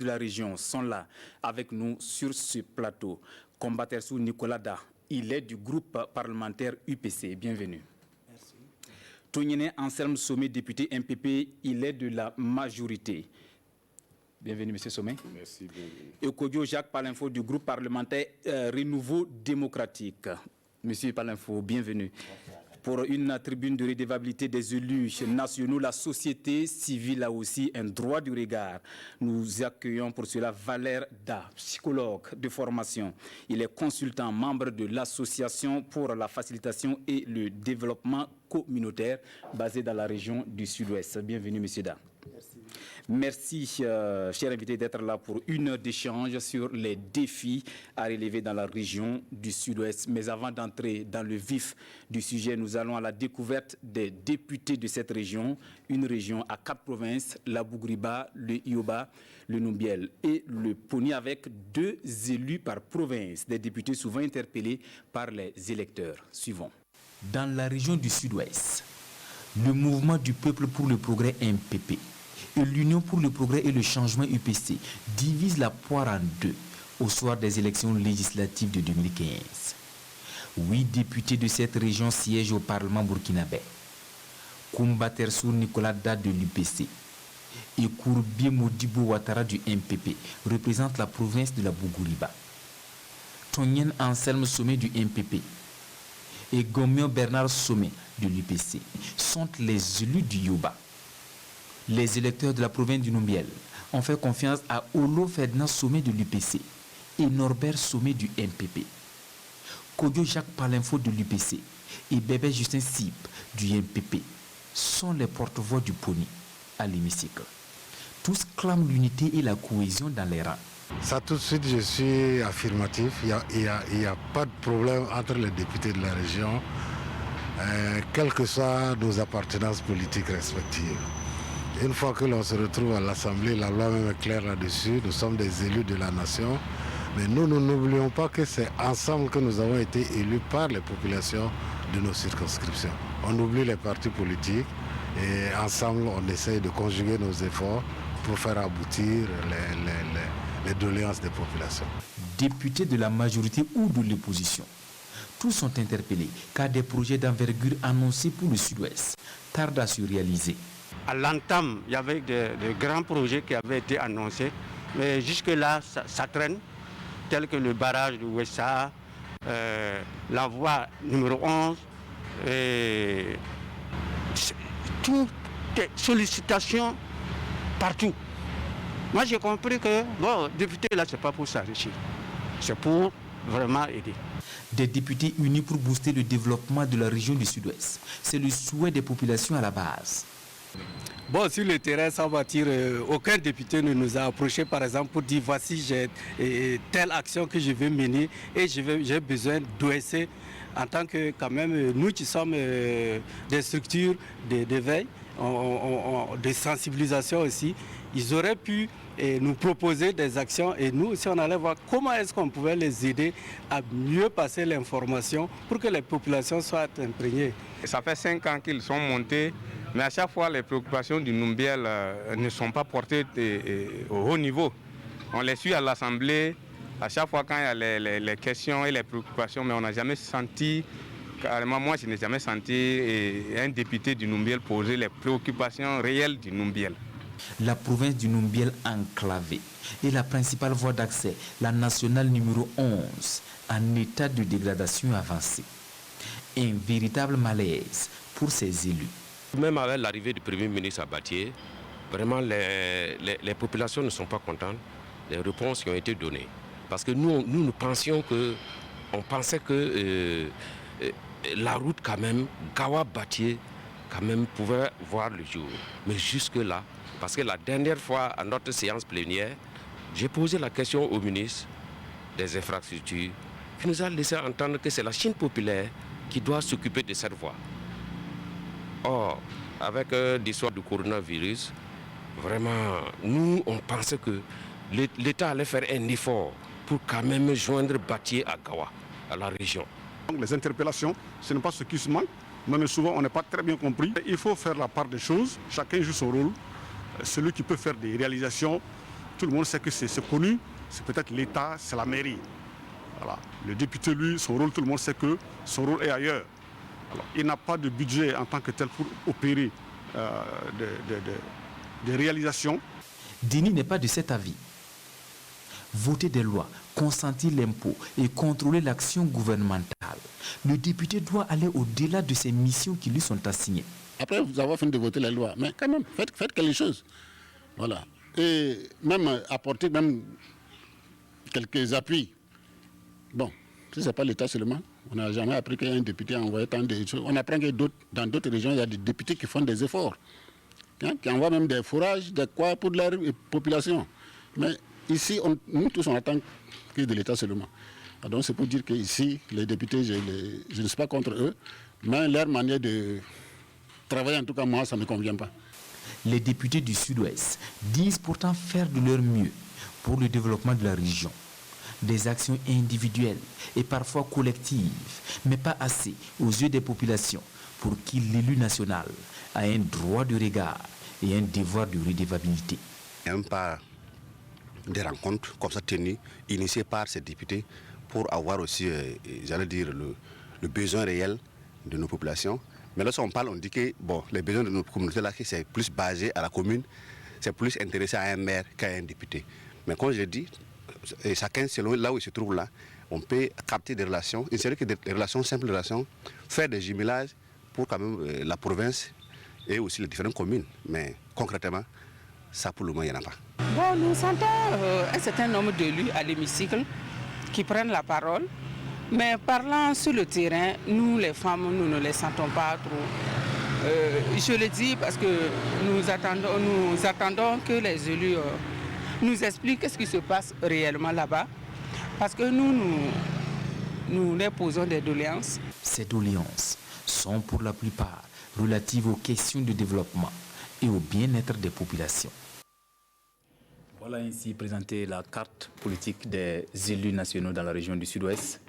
de la région sont là avec nous sur ce plateau. Combattersou Nicolas Da, il est du groupe parlementaire UPC. Bienvenue. Merci. Tognene Anselme Sommet, député MPP, il est de la majorité. Bienvenue, M. Sommet. Merci, bienvenue. Et Kodjo Jacques Palinfo du groupe parlementaire Renouveau démocratique. Monsieur Palinfo, bienvenue. Pour une tribune de redevabilité des élus nationaux, la société civile a aussi un droit du regard. Nous accueillons pour cela Valère Da, psychologue de formation. Il est consultant, membre de l'association pour la facilitation et le développement communautaire basée dans la région du Sud-Ouest. Bienvenue, monsieur Da. Merci, cher invité, d'être là pour une heure d'échange sur les défis à relever dans la région du Sud-Ouest. Mais avant d'entrer dans le vif du sujet, nous allons à la découverte des députés de cette région, une région à 4 provinces, la Bougriba, le Ioba, le Numbiel et le Poni, avec 2 élus par province, des députés souvent interpellés par les électeurs. Suivons. Dans la région du Sud-Ouest, le mouvement du peuple pour le progrès MPP et l'Union pour le progrès et le changement UPC divise la poire en deux au soir des élections législatives de 2015. 8 députés de cette région siègent au Parlement burkinabé. Combattersou Nicolas Da de l'UPC et Kourbie Modibo Ouattara du MPP représentent la province de la Bougriba. Tonien Anselme Sommet du MPP et Gomio Bernard Sommet de l'UPC sont les élus du Yoba. Les électeurs de la province du Numbiel ont fait confiance à Olo Ferdinand Sommet de l'UPC et Norbert Sommet du MPP. Kodjo Jacques Palinfo de l'UPC et Bébé Justin Sip du MPP sont les porte-voix du Poni à l'hémicycle. Tous clament l'unité et la cohésion dans les rangs. Ça, tout de suite, je suis affirmatif. Il n'y a pas de problème entre les députés de la région, quelles que soient nos appartenances politiques respectives. Une fois que l'on se retrouve à l'Assemblée, la loi même est claire là-dessus, nous sommes des élus de la nation. Mais nous n'oublions pas que c'est ensemble que nous avons été élus par les populations de nos circonscriptions. On oublie les partis politiques et ensemble on essaye de conjuguer nos efforts pour faire aboutir les doléances des populations. Députés de la majorité ou de l'opposition, tous sont interpellés car des projets d'envergure annoncés pour le Sud-Ouest tardent à se réaliser. À l'entame, il y avait de grands projets qui avaient été annoncés, mais jusque-là, ça traîne, tels que le barrage de Ouessa, la voie numéro 11, et toutes les sollicitations partout. Moi, j'ai compris que, bon, député, là, ce n'est pas pour s'enrichir, c'est pour vraiment aider. Des députés unis pour booster le développement de la région du Sud-Ouest. C'est le souhait des populations à la base. Bon, sur le terrain, ça va dire, aucun député ne nous a approché, par exemple, pour dire voici j'ai telle action que je veux mener et j'ai besoin d'OSC en tant que, quand même, nous qui sommes des structures d'éveil, de sensibilisation aussi, ils auraient pu nous proposer des actions et nous aussi on allait voir comment est-ce qu'on pouvait les aider à mieux passer l'information pour que les populations soient imprégnées. Ça fait 5 ans qu'ils sont montés, mais à chaque fois les préoccupations du Numbiel ne sont pas portées au haut niveau. On les suit à l'Assemblée, à chaque fois quand il y a les questions et les préoccupations, mais on n'a jamais senti, carrément moi je n'ai jamais senti un député du Numbiel poser les préoccupations réelles du Numbiel. La province du Numbiel enclavée est la principale voie d'accès, la nationale numéro 11, en état de dégradation avancée. Un véritable malaise pour ces élus. Même avec l'arrivée du Premier ministre à Batié, vraiment les populations ne sont pas contentes des réponses qui ont été données. Parce que nous pensions que, on pensait que la route quand même, Gawa-Batié, quand même pouvait voir le jour. Mais jusque-là, parce que la dernière fois à notre séance plénière, j'ai posé la question au ministre des infrastructures qui nous a laissé entendre que c'est la Chine populaire qui doit s'occuper de cette voie. Or, avec l'histoire du coronavirus, vraiment, nous, on pensait que l'État allait faire un effort pour quand même joindre Batié à Gawa, à la région. Les interpellations, ce n'est pas ce qui se manque, mais souvent on n'est pas très bien compris. Il faut faire la part des choses, chacun joue son rôle. Celui qui peut faire des réalisations tout le monde sait que c'est connu, c'est peut-être l'État, c'est la mairie. Voilà. Le député, lui, son rôle, tout le monde sait que son rôle est ailleurs. Alors, il n'a pas de budget en tant que tel pour opérer des réalisations. Denis n'est pas de cet avis. Voter des lois, consentir l'impôt et contrôler l'action gouvernementale. Le député doit aller au-delà de ses missions qui lui sont assignées. Après vous avoir fini de voter les lois, mais quand même, faites quelque chose. Voilà. Et même apporter même quelques appuis. Bon, si ce n'est pas l'État seulement, on n'a jamais appris qu'un député a envoyé tant de choses. On apprend que dans d'autres régions, il y a des députés qui font des efforts, hein, qui envoient même des fourrages, des quoi pour leur population. Mais ici, nous tous, on attend que de l'État seulement. Donc c'est pour dire qu'ici, les députés, je ne suis pas contre eux, mais leur manière de travailler, en tout cas moi, ça ne me convient pas. Les députés du Sud-Ouest disent pourtant faire de leur mieux pour le développement de la région. Des actions individuelles et parfois collectives, mais pas assez aux yeux des populations pour qui l'élu national a un droit de regard et un devoir de redevabilité. Même pas des rencontres comme ça tenues, initiées par ces députés pour avoir aussi, j'allais dire, le besoin réel de nos populations. Mais lorsqu'on parle, on dit que bon, les besoins de nos communautés, là, c'est plus basé à la commune, c'est plus intéressé à un maire qu'à un député. Mais comme je dis, et chacun selon là où il se trouve là, on peut capter des relations, insérer que des relations, simples relations, faire des jumelages pour quand même la province et aussi les différentes communes. Mais concrètement, ça pour le moment, il n'y en a pas. Bon, nous sentons un certain nombre d'élus à l'hémicycle qui prennent la parole, mais parlant sur le terrain, nous les femmes, nous ne les sentons pas trop. Je le dis parce que nous attendons que les élus nous expliquent ce qui se passe réellement là-bas, parce que nous leur posons des doléances. Ces doléances sont pour la plupart relatives aux questions de développement et au bien-être des populations. Voilà ainsi présentée la carte politique des élus nationaux dans la région du Sud-Ouest.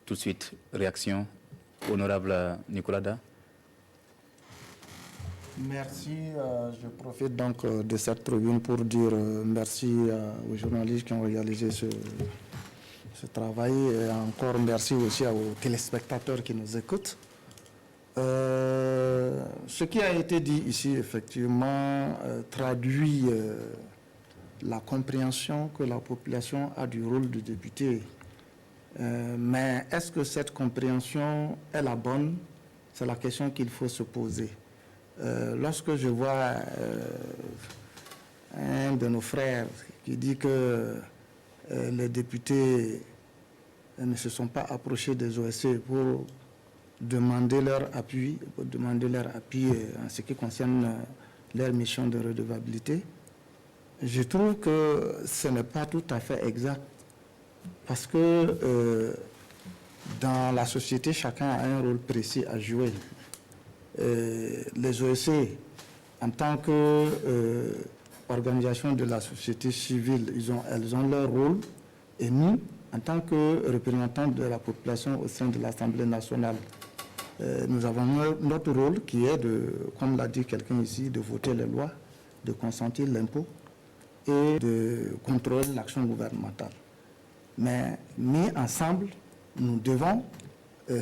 Tout de suite, réaction, honorable Nicolas Da. Merci. Je profite donc de cette tribune pour dire merci aux journalistes qui ont réalisé ce travail et encore merci aussi aux téléspectateurs qui nous écoutent. Ce qui a été dit ici, effectivement, traduit la compréhension que la population a du rôle du député. Mais est-ce que cette compréhension est la bonne? C'est la question qu'il faut se poser. Lorsque je vois un de nos frères qui dit que les députés ne se sont pas approchés des OSC pour demander leur appui en ce qui concerne leur mission de redevabilité, je trouve que ce n'est pas tout à fait exact. Parce que dans la société, chacun a un rôle précis à jouer. Les OSC, en tant qu'organisation de la société civile, elles ont leur rôle. Et nous, en tant que représentants de la population au sein de l'Assemblée nationale, nous avons notre rôle qui est comme l'a dit quelqu'un ici, de voter les lois, de consentir l'impôt et de contrôler l'action gouvernementale. Mais mis ensemble, nous devons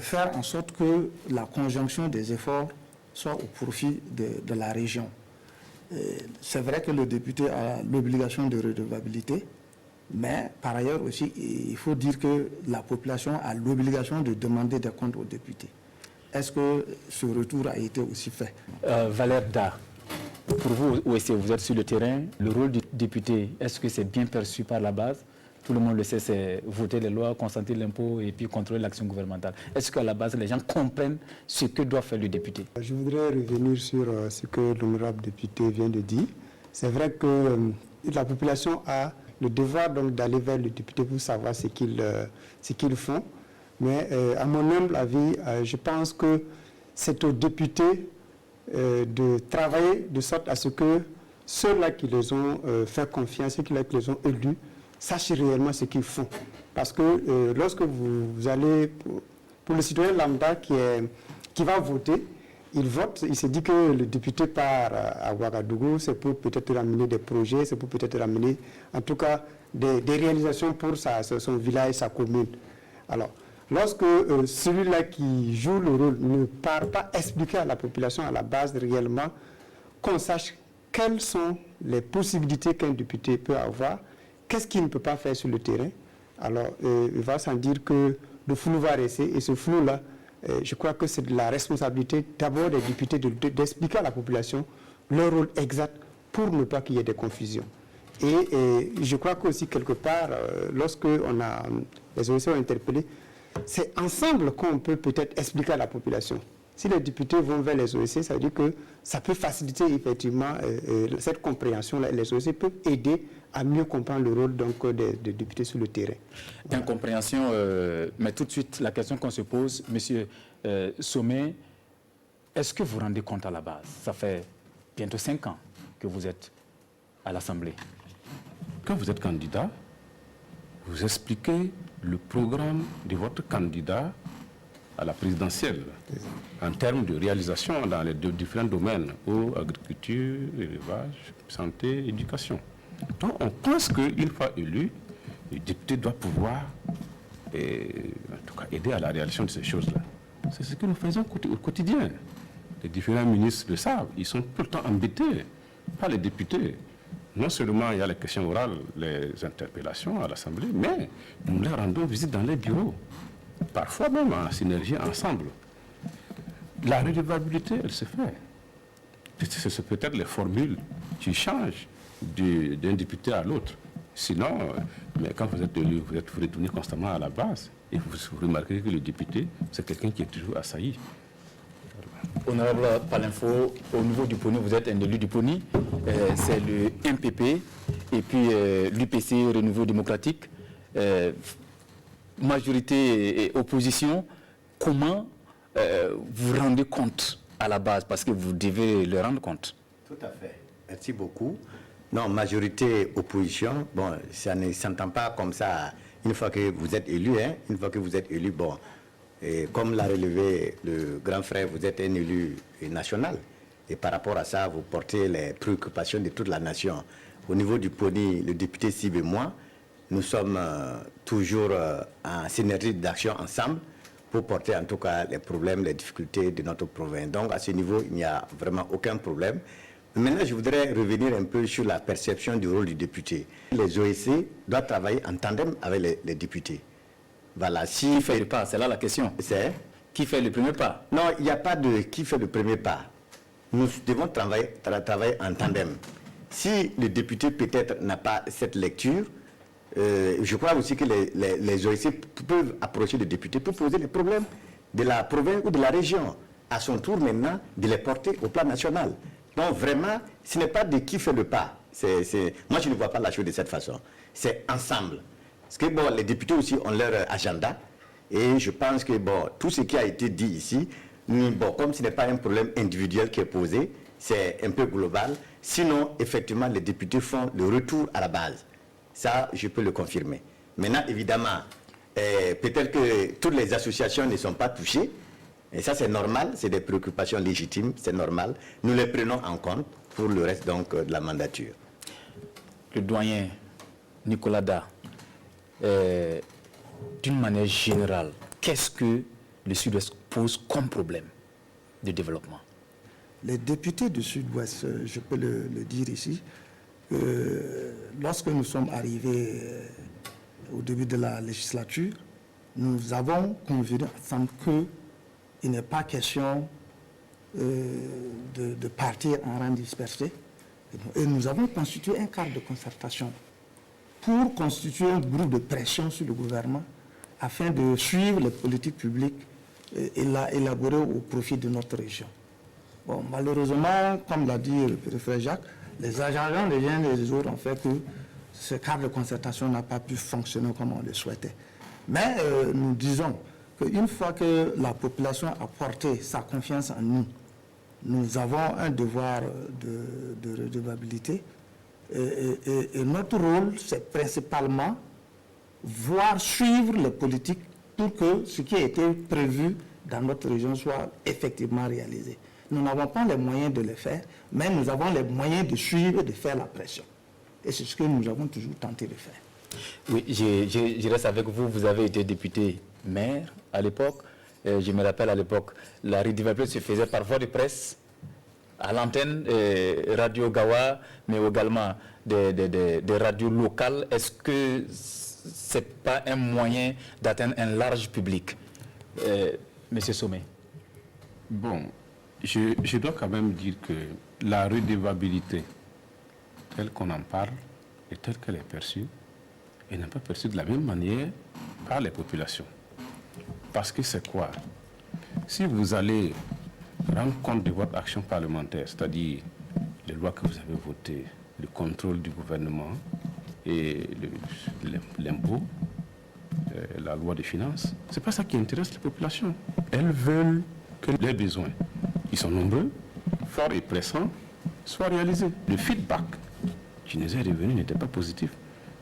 faire en sorte que la conjonction des efforts soit au profit de la région. C'est vrai que le député a l'obligation de redevabilité, mais par ailleurs aussi, il faut dire que la population a l'obligation de demander des comptes aux députés. Est-ce que ce retour a été aussi fait? Valère Da, pour vous aussi, vous êtes sur le terrain, le rôle du député, est-ce que c'est bien perçu par la base? Tout le monde le sait, c'est voter les lois, consentir l'impôt et puis contrôler l'action gouvernementale. Est-ce qu'à la base, les gens comprennent ce que doit faire le député? Je voudrais revenir sur ce que l'honorable député vient de dire. C'est vrai que la population a le devoir donc d'aller vers le député pour savoir ce qu'ils font. Mais à mon humble avis, je pense que c'est aux députés de travailler de sorte à ce que ceux-là qui les ont fait confiance, ceux-là qui les ont élus, sachent réellement ce qu'ils font. Parce que lorsque vous allez, pour le citoyen lambda qui va voter, il vote, il se dit que le député part à Ouagadougou, c'est pour peut-être ramener des projets, c'est pour peut-être ramener, en tout cas, des réalisations pour son village, sa commune. Alors, lorsque celui-là qui joue le rôle ne part pas expliquer à la population à la base réellement qu'on sache quelles sont les possibilités qu'un député peut avoir, qu'est-ce qu'il ne peut pas faire sur le terrain, alors il va sans dire que le flou va rester, et ce flou-là, je crois que c'est de la responsabilité d'abord des députés d'expliquer à la population leur rôle exact pour ne pas qu'il y ait des confusions. Et je crois qu'aussi quelque part, lorsque les OEC ont interpellé, c'est ensemble qu'on peut peut-être expliquer à la population. Si les députés vont vers les OEC, ça veut dire que ça peut faciliter effectivement cette compréhension-là. Les OEC peuvent aider à mieux comprendre le rôle donc, des députés sur le terrain. Voilà. Incompréhension, mais tout de suite, la question qu'on se pose, Monsieur Sommet, est-ce que vous vous rendez compte à la base? Ça fait bientôt 5 ans que vous êtes à l'Assemblée. Quand vous êtes candidat, vous expliquez le programme de votre candidat à la présidentielle en termes de réalisation dans les différents domaines, eau, agriculture, élevage, santé, éducation. Donc on pense qu'une fois élu, le député doit pouvoir en tout cas, aider à la réalisation de ces choses-là. C'est ce que nous faisons au quotidien. Les différents ministres le savent, ils sont tout le temps embêtés par les députés. Non seulement il y a les questions orales, les interpellations à l'Assemblée, mais nous leur rendons visite dans les bureaux, parfois même en synergie ensemble. La redevabilité, elle se fait. C'est peut-être les formules qui changent d'un député à l'autre. Sinon, mais quand vous êtes élu, vous retournez constamment à la base et vous remarquez que le député, c'est quelqu'un qui est toujours assailli. Honorable Palinfo, au niveau du PONI, vous êtes un élu du PONI, c'est le MPP et puis l'UPC, Renouveau démocratique, majorité et opposition. Comment vous rendez compte à la base, parce que vous devez le rendre compte? Tout à fait. Merci beaucoup. Non, majorité, opposition, bon, ça ne s'entend pas comme ça. Une fois que vous êtes élu, une fois que vous êtes élu, bon, et comme l'a relevé le grand frère, vous êtes un élu national. Et par rapport à ça, vous portez les préoccupations de toute la nation. Au niveau du PONI, le député Sib et moi, nous sommes toujours en synergie d'action ensemble pour porter en tout cas les problèmes, les difficultés de notre province. Donc à ce niveau, il n'y a vraiment aucun problème. Maintenant, je voudrais revenir un peu sur la perception du rôle du député. Les OEC doivent travailler en tandem avec les députés. Voilà. Qui fait le pas? C'est là la question. C'est qui fait le premier pas? Non, il n'y a pas de qui fait le premier pas. Nous devons travailler en tandem. Si le député peut-être n'a pas cette lecture, je crois aussi que les OEC peuvent approcher le député pour poser les problèmes de la province ou de la région. À son tour maintenant, de les porter au plan national. Donc vraiment, ce n'est pas de qui fait le pas. Moi, je ne vois pas la chose de cette façon. C'est ensemble. Parce que bon, les députés aussi ont leur agenda. Et je pense que bon, tout ce qui a été dit ici, bon, comme ce n'est pas un problème individuel qui est posé, c'est un peu global. Sinon, effectivement, les députés font le retour à la base. Ça, je peux le confirmer. Maintenant, évidemment, peut-être que toutes les associations ne sont pas touchées. Et ça, c'est normal, c'est des préoccupations légitimes, c'est normal. Nous les prenons en compte pour le reste donc, de la mandature. Le doyen Nicolas Da, d'une manière générale, qu'est-ce que le Sud-Ouest pose comme problème de développement? Les députés du Sud-Ouest, je peux le dire ici, lorsque nous sommes arrivés au début de la législature, nous avons convenu ensemble qu'il n'est pas question de partir en rang dispersé. Et nous avons constitué un cadre de concertation pour constituer un groupe de pression sur le gouvernement afin de suivre les politiques publiques élaborées au profit de notre région. Bon, malheureusement, comme l'a dit le préfet Jacques, les agents des uns et des autres ont fait que ce cadre de concertation n'a pas pu fonctionner comme on le souhaitait. Mais nous disons qu'une fois que la population a porté sa confiance en nous, nous avons un devoir de redevabilité. Et notre rôle, c'est principalement suivre les politiques pour que ce qui a été prévu dans notre région soit effectivement réalisé. Nous n'avons pas les moyens de le faire, mais nous avons les moyens de suivre et de faire la pression. Et c'est ce que nous avons toujours tenté de faire. Oui, je reste avec vous. Vous avez été député maire à l'époque. Je me rappelle à l'époque, la redevabilité se faisait par voie de presse, à l'antenne, Radio Gawa, mais également des radios locales. Est-ce que ce n'est pas un moyen d'atteindre un large public? Monsieur Sommet. Bon, je dois quand même dire que la redevabilité, telle qu'on en parle et telle qu'elle est perçue, elle n'est pas perçue de la même manière par les populations. Parce que c'est quoi? Si vous allez rendre compte de votre action parlementaire, c'est-à-dire les lois que vous avez votées, le contrôle du gouvernement et l'impôt, la loi des finances, c'est pas ça qui intéresse les populations. Elles veulent que les besoins, qui sont nombreux, forts et pressants, soient réalisés. Le feedback qui nous est revenu n'était pas positif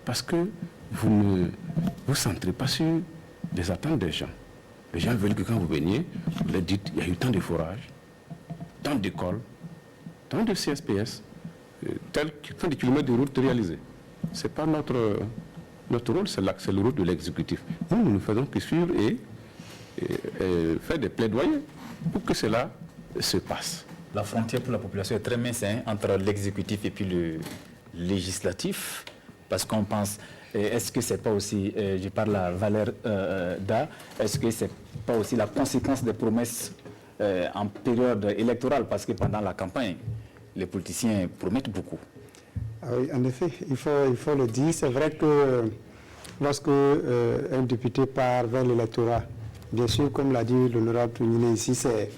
parce que vous ne vous centrez pas sur les attentes des gens. Les gens veulent que quand vous veniez, vous leur dites il y a eu tant de forages, tant d'écoles, tant de CSPS, tant de kilomètres de routes réalisés. Ce n'est pas notre rôle, c'est le rôle de l'exécutif. Nous ne faisons que suivre et faire des plaidoyers pour que cela se passe. La frontière pour la population est très mince entre l'exécutif et puis le législatif, parce qu'on pense, est-ce que c'est pas aussi, je parle à Valère Da, est-ce que c'est pas aussi la conséquence des promesses en période électorale, parce que pendant la campagne, les politiciens promettent beaucoup. Ah oui, en effet, il faut le dire. C'est vrai que lorsque un député part vers l'électorat, bien sûr, comme l'a dit l'honorable Touniné ici, c'est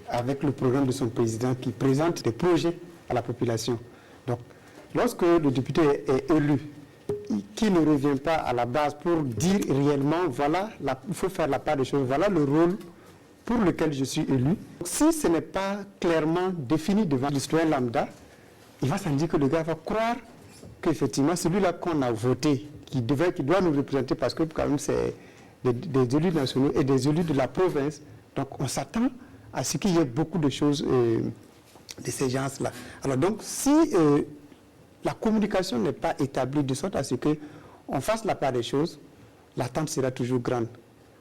avec le programme de son président qui présente des projets à la population. Donc, lorsque le député est élu, qui ne revient pas à la base pour dire réellement, voilà, il faut faire la part des choses, voilà le rôle pour lequel je suis élu. Si ce n'est pas clairement défini devant le citoyen lambda, il va s'en dire que le gars va croire qu'effectivement, celui-là qu'on a voté, qui doit nous représenter, parce que quand même c'est des élus nationaux et des élus de la province, donc on s'attend à ce qu'il y ait beaucoup de choses de ces gens-là. Alors donc, si la communication n'est pas établie de sorte à ce qu'on fasse la part des choses, l'attente sera toujours grande.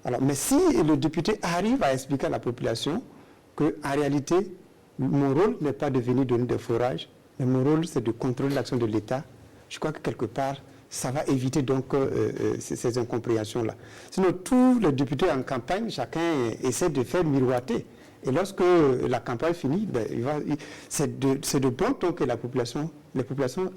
Alors, mais si le député arrive à expliquer à la population qu'en réalité, mon rôle n'est pas de venir donner des forages, mais mon rôle c'est de contrôler l'action de l'État, je crois que quelque part, ça va éviter donc ces incompréhensions-là. Sinon, tous les députés en campagne, chacun essaie de faire miroiter. Et lorsque la campagne finit, ben, c'est de bon ton que les populations,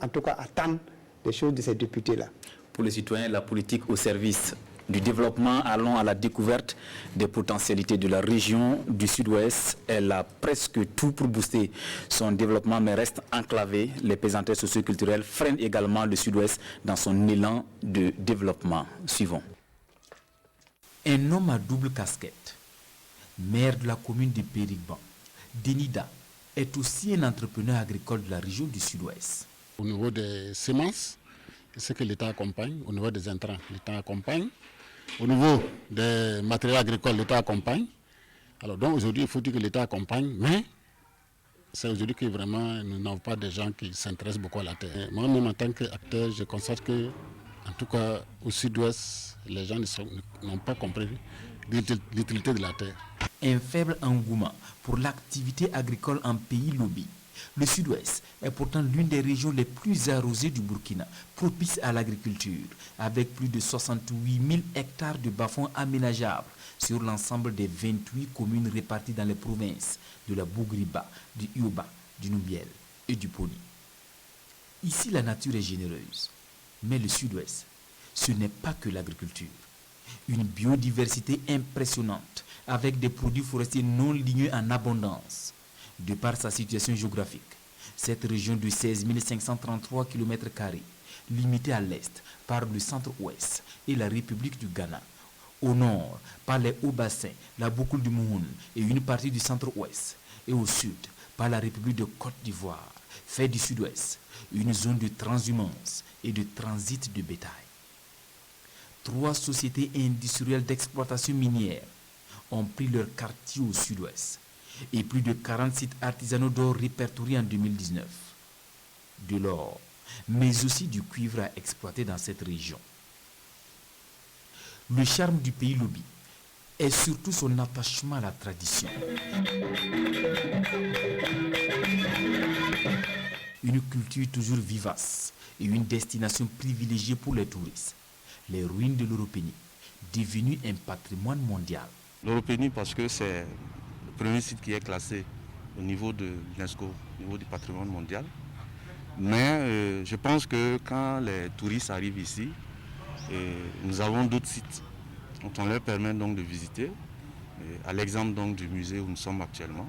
en tout cas, attendent des choses de ces députés-là. Pour les citoyens, la politique au service du développement, allons à la découverte des potentialités de la région du Sud-Ouest. Elle a presque tout pour booster son développement, mais reste enclavée. Les pesanteurs socioculturels freinent également le Sud-Ouest dans son élan de développement. Suivons. Un homme à double casquette, maire de la commune de Périgban, Denida, est aussi un entrepreneur agricole de la région du Sud-Ouest. Au niveau des semences, c'est que l'État accompagne. Au niveau des intrants, l'État accompagne. Au niveau des matériels agricoles, l'État accompagne. Alors donc aujourd'hui, il faut dire que l'État accompagne, mais c'est aujourd'hui que vraiment nous n'avons pas de gens qui s'intéressent beaucoup à la terre. Moi-même en tant qu'acteur, je constate que, en tout cas au Sud-Ouest, les gens n'ont pas compris l'utilité de la terre. Un faible engouement pour l'activité agricole en pays lobby. Le Sud-Ouest est pourtant l'une des régions les plus arrosées du Burkina, propice à l'agriculture, avec plus de 68 000 hectares de bas-fonds aménageables sur l'ensemble des 28 communes réparties dans les provinces de la Bougriba, du Yoba, du Numbiel et du Poni. Ici, la nature est généreuse, mais le Sud-Ouest, ce n'est pas que l'agriculture. Une biodiversité impressionnante, avec des produits forestiers non ligneux en abondance. De par sa situation géographique, cette région de 16 533 km², limitée à l'est par le centre-ouest et la République du Ghana, au nord par les hauts bassins, la boucle du Mouhoun et une partie du centre-ouest, et au sud par la République de Côte d'Ivoire, fait du sud-ouest une zone de transhumance et de transit de bétail. 3 sociétés industrielles d'exploitation minière ont pris leur quartier au sud-ouest. et plus de 40 sites artisanaux d'or répertoriés en 2019. De l'or, mais aussi du cuivre à exploiter dans cette région. Le charme du pays Lobi est surtout son attachement à la tradition. Une culture toujours vivace et une destination privilégiée pour les touristes. Les ruines de l'Europénie, devenues un patrimoine mondial. L'Europénie parce que c'est le premier site qui est classé au niveau de l'UNESCO, au niveau du patrimoine mondial. Mais je pense que quand les touristes arrivent ici, nous avons d'autres sites dont on leur permet donc de visiter, à l'exemple donc du musée où nous sommes actuellement,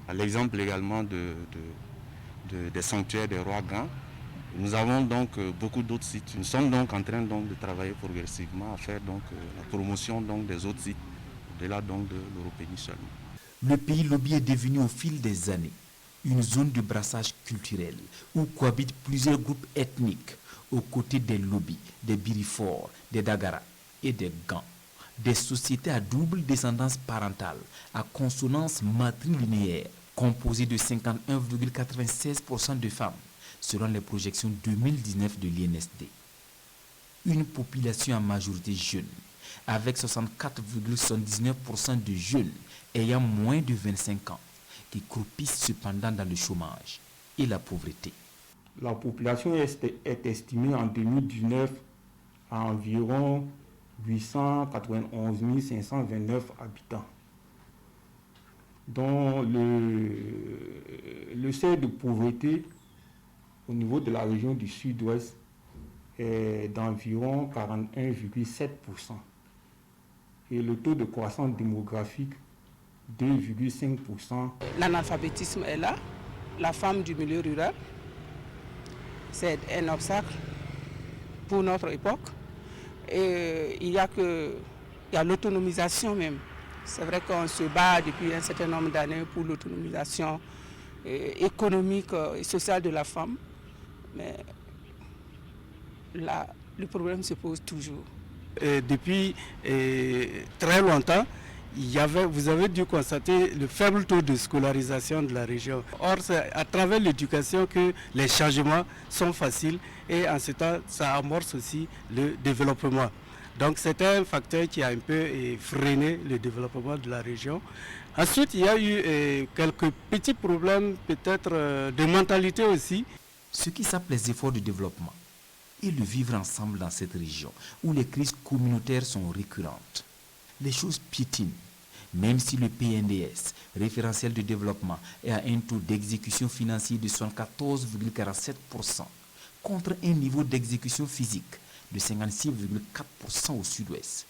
à l'exemple également des sanctuaires des rois Gants. Nous avons donc beaucoup d'autres sites. Nous sommes donc en train donc de travailler progressivement à faire donc la promotion donc des autres sites, au-delà donc de l'Europénie seulement. Le pays Lobi est devenu au fil des années une zone de brassage culturel où cohabitent plusieurs groupes ethniques aux côtés des Lobi, des Birifor, des Dagara et des Gants. Des sociétés à double descendance parentale, à consonance matrilinéaire, composées de 51,96% de femmes, selon les projections 2019 de l'INSD. Une population en majorité jeune, avec 64,79% de jeunes ayant moins de 25 ans, qui croupissent cependant dans le chômage et la pauvreté. La population est estimée en 2019 à environ 891 529 habitants, dont le seuil de pauvreté au niveau de la région du sud-ouest est d'environ 41,7% et le taux de croissance démographique 2,5%. L'analphabétisme est là, la femme du milieu rural, c'est un obstacle pour notre époque. Et il y a l'autonomisation même. C'est vrai qu'on se bat depuis un certain nombre d'années pour l'autonomisation économique et sociale de la femme. Mais là, le problème se pose toujours. Depuis très longtemps, vous avez dû constater le faible taux de scolarisation de la région. Or, c'est à travers l'éducation que les changements sont faciles et en ce temps, ça amorce aussi le développement. Donc, c'est un facteur qui a un peu freiné le développement de la région. Ensuite, il y a eu quelques petits problèmes, peut-être de mentalité aussi. Ce qui sape les efforts de développement et le vivre ensemble dans cette région où les crises communautaires sont récurrentes. Les choses piétinent, même si le PNDS, référentiel de développement, est à un taux d'exécution financier de 74,47%, contre un niveau d'exécution physique de 56,4% au sud-ouest.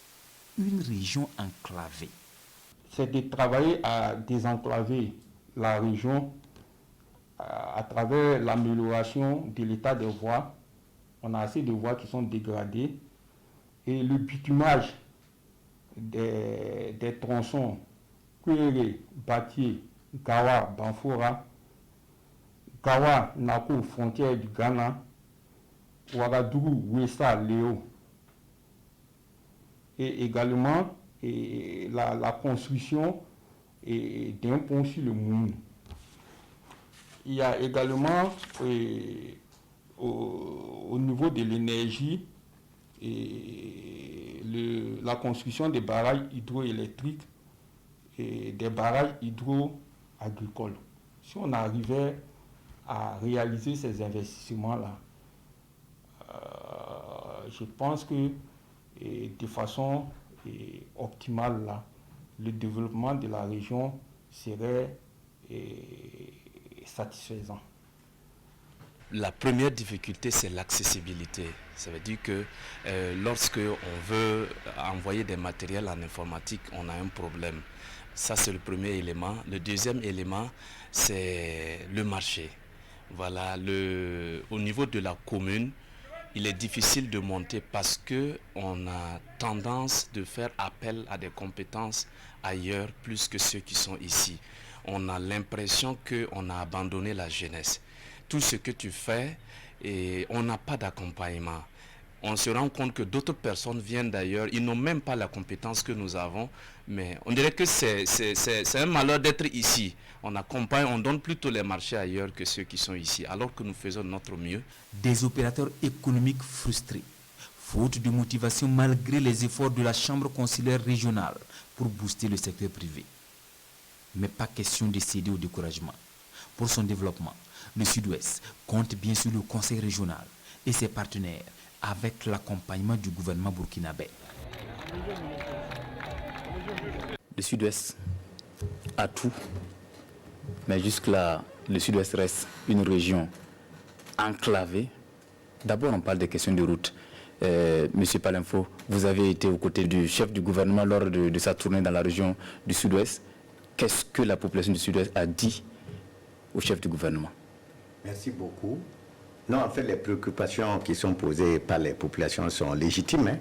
Une région enclavée. C'est de travailler à désenclaver la région à travers l'amélioration de l'état des voies. On a assez de voies qui sont dégradées et le bitumage des tronçons Kwere, Batié, Gawa, Banfora, Gawa, Nako, frontière du Ghana, Ouagadougou, Wessa, Léo. Et également la construction d'un pont sur le Moun. Il y a également au niveau de l'énergie la construction des barrages hydroélectriques et des barrages hydro-agricoles. Si on arrivait à réaliser ces investissements-là, je pense que de façon optimale, là, le développement de la région serait satisfaisant. La première difficulté, c'est l'accessibilité. Ça veut dire que lorsque on veut envoyer des matériels en informatique, on a un problème. Ça, c'est le premier élément. Le deuxième élément, c'est le marché. Voilà, au niveau de la commune, il est difficile de monter parce qu'on a tendance de faire appel à des compétences ailleurs plus que ceux qui sont ici. On a l'impression qu'on a abandonné la jeunesse. Tout ce que tu fais, et on n'a pas d'accompagnement. on se rend compte que d'autres personnes viennent d'ailleurs, ils n'ont même pas la compétence que nous avons, mais on dirait que c'est un malheur d'être ici. On accompagne, on donne plutôt les marchés ailleurs que ceux qui sont ici, alors que nous faisons notre mieux. Des opérateurs économiques frustrés, faute de motivation malgré les efforts de la Chambre consulaire régionale pour booster le secteur privé. Mais pas question de céder au découragement. Pour son développement, le Sud-Ouest compte bien sur le Conseil régional et ses partenaires avec l'accompagnement du gouvernement burkinabé. Le Sud-Ouest a tout, mais jusque-là, le Sud-Ouest reste une région enclavée. D'abord, on parle des questions de route. Monsieur Palenfo, vous avez été aux côtés du chef du gouvernement lors de sa tournée dans la région du Sud-Ouest. Qu'est-ce que la population du Sud-Ouest a dit au chef du gouvernement? Merci beaucoup. Non, en fait, les préoccupations qui sont posées par les populations sont légitimes.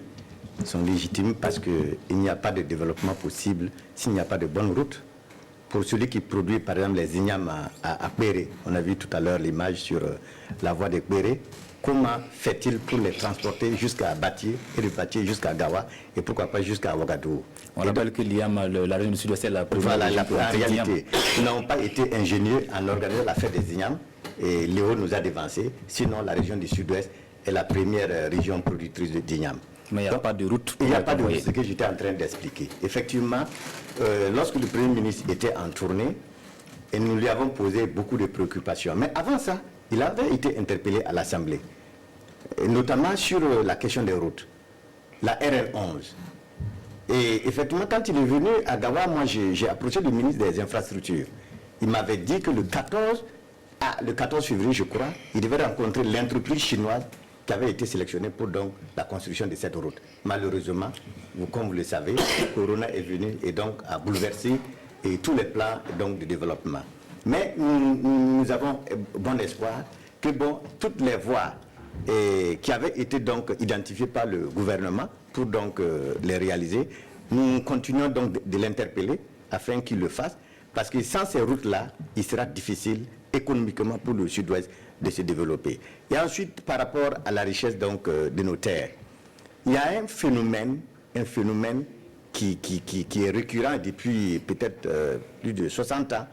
Sont légitimes parce qu'il n'y a pas de développement possible s'il n'y a pas de bonne route. Pour celui qui produit, par exemple, les ignames à Kbéré, on a vu tout à l'heure l'image sur la voie de Kbéré. Comment fait-il pour les transporter jusqu'à Batié et de Batié jusqu'à Gawa et pourquoi pas jusqu'à Ouagadougou? On rappelle que l'IAM, la région du Sud-Ouest, c'est la première. Voilà, en réalité, nous n'avons pas été ingénieux en organisant la fête des ignames et Léo nous a dévancé. Sinon, la région du Sud-Ouest est la première région productrice d'ignames. Mais il n'y a pas de route. Il n'y a pas de route, c'est ce que j'étais en train d'expliquer. Effectivement, lorsque le Premier ministre était en tournée, et nous lui avons posé beaucoup de préoccupations. Mais avant ça, il avait été interpellé à l'Assemblée, notamment sur la question des routes, la RN11. Et effectivement, quand il est venu à Gawa, moi j'ai approché le ministre des Infrastructures. Il m'avait dit que le 14 février, je crois, il devait rencontrer l'entreprise chinoise qui avait été sélectionnée pour donc la construction de cette route. Malheureusement, comme vous le savez, Corona est venu et donc a bouleversé tous les plans donc, de développement. Mais nous avons bon espoir que toutes les voies qui avaient été donc identifiées par le gouvernement pour donc les réaliser, nous continuons donc de l'interpeller afin qu'il le fasse, parce que sans ces routes-là, il sera difficile économiquement pour le Sud-Ouest de se développer. Et ensuite, par rapport à la richesse donc de nos terres, il y a un phénomène qui est récurrent depuis peut-être plus de 60 ans.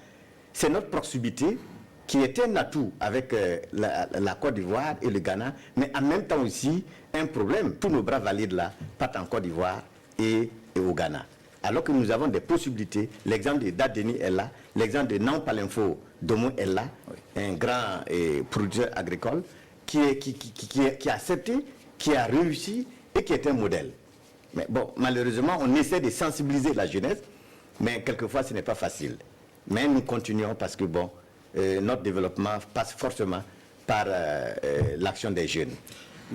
C'est notre proximité qui est un atout avec la Côte d'Ivoire et le Ghana, mais en même temps aussi un problème. Tous nos bras valides là partent en Côte d'Ivoire et au Ghana. Alors que nous avons des possibilités. L'exemple de Dadeni est là, l'exemple de Nan Palenfo Domo est là, un grand producteur agricole qui a accepté, qui a réussi et qui est un modèle. Mais bon, malheureusement, on essaie de sensibiliser la jeunesse, mais quelquefois ce n'est pas facile. Mais nous continuons parce que notre développement passe forcément par l'action des jeunes.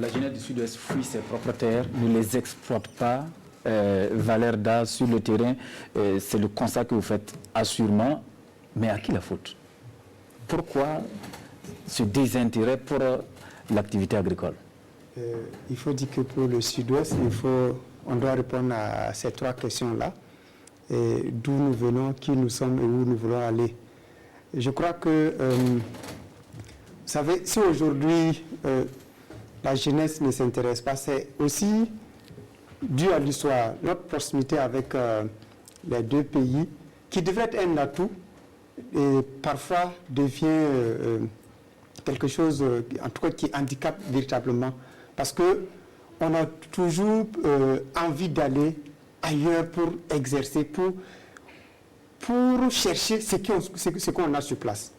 La jeunesse du Sud-Ouest fuit ses propres terres, ne les exploite pas. Valeur d'art sur le terrain, c'est le constat que vous faites assurément, mais à qui la faute? Pourquoi ce désintérêt pour l'activité agricole? Il faut dire que pour le Sud-Ouest, on doit répondre à ces trois questions-là. D'où nous venons, qui nous sommes et où nous voulons aller. Je crois que, vous savez, si aujourd'hui la jeunesse ne s'intéresse pas, c'est aussi dû à l'histoire, notre proximité avec les deux pays, qui devrait être un atout, et parfois devient quelque chose, en tout cas, qui handicape véritablement. Parce qu'on a toujours envie d'aller ailleurs pour exercer, pour chercher ce qu'on a sur place.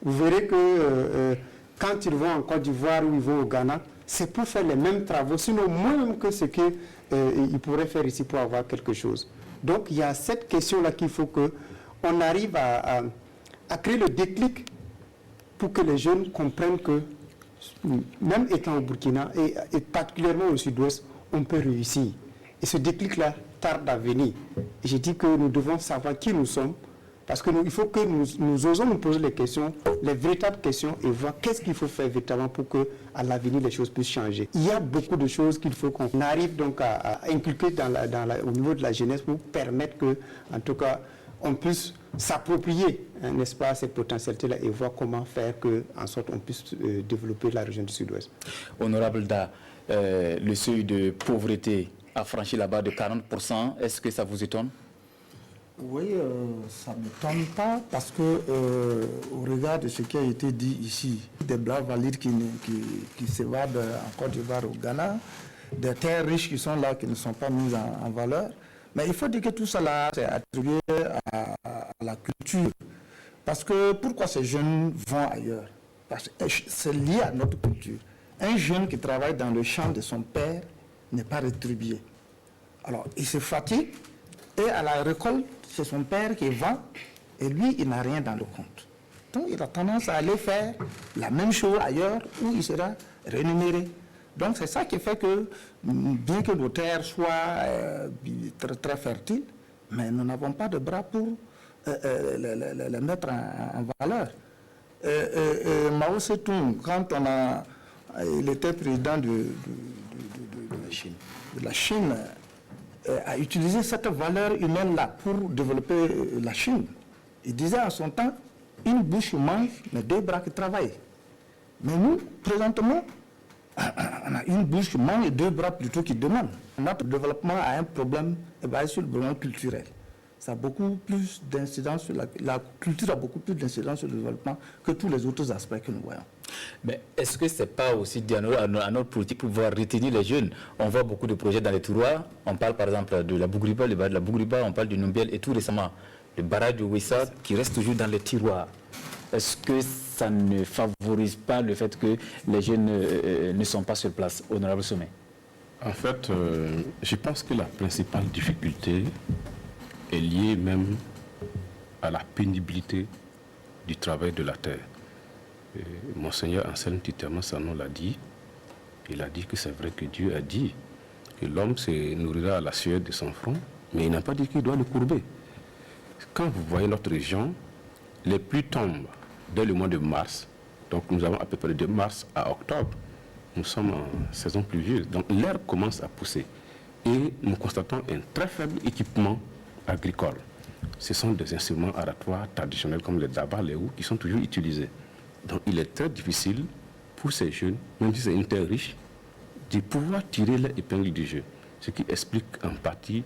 Vous verrez que quand ils vont en Côte d'Ivoire ou ils vont au Ghana, c'est pour faire les mêmes travaux, sinon moins que ce qu'ils pourraient faire ici pour avoir quelque chose. Donc il y a cette question-là qu'il faut qu'on arrive à créer le déclic pour que les jeunes comprennent que même étant au Burkina et particulièrement au Sud-Ouest, on peut réussir. Et ce déclic-là tarde à venir. Et j'ai dit que nous devons savoir qui nous sommes, parce qu'il faut que nous osons nous poser les questions, les véritables questions, et voir qu'est-ce qu'il faut faire véritablement pour qu'à l'avenir les choses puissent changer. Il y a beaucoup de choses qu'il faut qu'on arrive donc à inculquer au niveau de la jeunesse pour permettre que, en tout cas, on puisse s'approprier, n'est-ce pas, cette potentialité-là et voir comment faire qu'en sorte on puisse développer la région du Sud-Ouest. Honorable Da, le seuil de pauvreté a franchi la barre de 40%. Est-ce que ça vous étonne? Oui, ça ne m'étonne pas parce que au regard de ce qui a été dit ici, des blancs valides qui s'évadent en Côte d'Ivoire, au Ghana, des terres riches qui sont là, qui ne sont pas mises en valeur. Mais il faut dire que tout cela c'est attribué à la culture. Parce que pourquoi ces jeunes vont ailleurs? Parce que c'est lié à notre culture. Un jeune qui travaille dans le champ de son père n'est pas rétribué. Alors, il se fatigue et à la récolte, c'est son père qui vend et lui, il n'a rien dans le compte. Donc, il a tendance à aller faire la même chose ailleurs où il sera rémunéré. Donc, c'est ça qui fait que, bien que nos terres soient très, très fertiles, mais nous n'avons pas de bras pour les mettre en valeur. Mao Tse-tung, quand il était président de la Chine, a utilisé cette valeur humaine-là pour développer la Chine. Il disait en son temps, une bouche mange, mais deux bras qui travaillent. Mais nous, présentement, on a une bouche qui mange et deux bras plutôt qui demandent. Notre développement a un problème sur le plan culturel. Ça a beaucoup plus d'incidence sur la culture a beaucoup plus d'incidence sur le développement que tous les autres aspects que nous voyons. Mais est-ce que ce n'est pas aussi dit à notre politique pour pouvoir retenir les jeunes? On voit beaucoup de projets dans les tiroirs. On parle par exemple de la Bougriba, le barrage de la Bougriba, on parle du Numbiel et tout récemment, le barrage de Wessa qui reste toujours dans les tiroirs. Est-ce que ça ne favorise pas le fait que les jeunes ne sont pas sur place, honorable Sommet? En fait, je pense que la principale difficulté est liée même à la pénibilité du travail de la terre. Monseigneur Anselme Titerman Sanon l'a dit. Il a dit que c'est vrai que Dieu a dit que l'homme se nourrira à la sueur de son front, mais il n'a pas dit qu'il doit le courber. Quand vous voyez notre région, les pluies tombent dès le mois de mars. Donc nous avons à peu près de mars à octobre. Nous sommes en saison pluvieuse. Donc l'herbe commence à pousser. Et nous constatons un très faible équipement agricole. Ce sont des instruments aratoires traditionnels comme les dabas, les houes, qui sont toujours utilisés. Donc il est très difficile pour ces jeunes, même si c'est une terre riche, de pouvoir tirer l'épingle du jeu. Ce qui explique en partie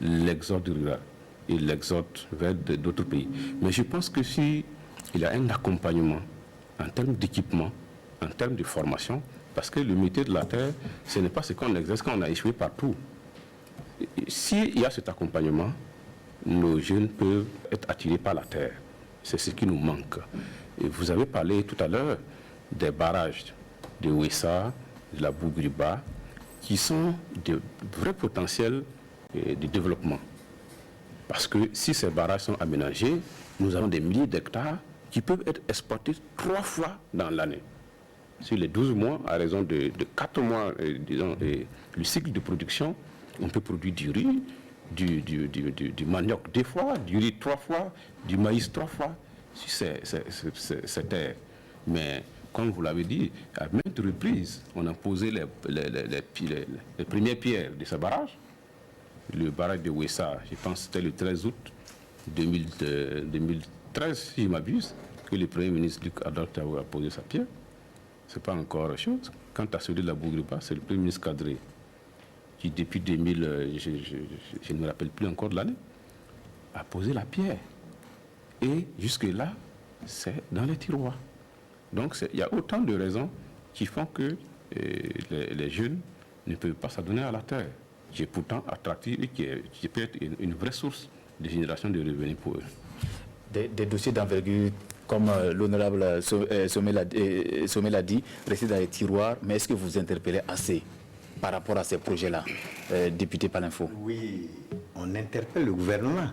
l'exode rural et l'exode vers d'autres pays. Mais je pense que s'il y a un accompagnement en termes d'équipement, en termes de formation, parce que le métier de la terre, ce n'est pas ce qu'on exerce quand on a échoué partout. S'il y a cet accompagnement, nos jeunes peuvent être attirés par la terre. C'est ce qui nous manque. Et vous avez parlé tout à l'heure des barrages de Wessa, de la Bougriba, qui sont de vrais potentiels de développement. Parce que si ces barrages sont aménagés, nous avons des milliers d'hectares qui peuvent être exploités 3 fois dans l'année. Sur les 12 mois, à raison de 4 mois, disons, le cycle de production, on peut produire du riz, du manioc 2 fois, du riz 3 fois, du maïs 3 fois, si c'est terre. Mais comme vous l'avez dit, à maintes reprises, on a posé les premières pierres de ce barrage. Le barrage de Wessa, je pense que c'était le 13 août 2013, si je m'abuse, que le Premier ministre Luc Adoltaou a posé sa pierre. Ce n'est pas encore chose. Quant à celui de la Bougriba, c'est le Premier ministre Kadri qui, depuis 2000, je ne me rappelle plus encore de l'année, a posé la pierre. Et jusque-là, c'est dans les tiroirs. Donc il y a autant de raisons qui font que les jeunes ne peuvent pas s'adonner à la terre, qui est pourtant attractive et qui peut être une vraie source de génération de revenus pour eux. Des dossiers d'envergure, comme l'honorable Sommet l'a dit, restent dans les tiroirs, mais est-ce que vous interpellez assez par rapport à ces projets-là, député Palinfo? Oui, on interpelle le gouvernement.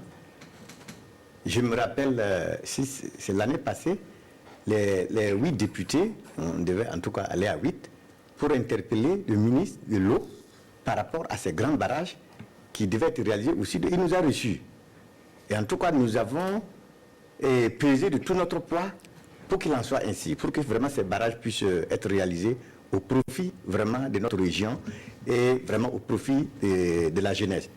Je me rappelle, c'est l'année passée, les 8 députés, on devait en tout cas aller à 8, pour interpeller le ministre de l'eau par rapport à ces grands barrages qui devaient être réalisés aussi. Il nous a reçus. Et en tout cas, nous avons pesé de tout notre poids pour qu'il en soit ainsi, pour que vraiment ces barrages puissent être réalisés au profit vraiment de notre région et vraiment au profit de la jeunesse.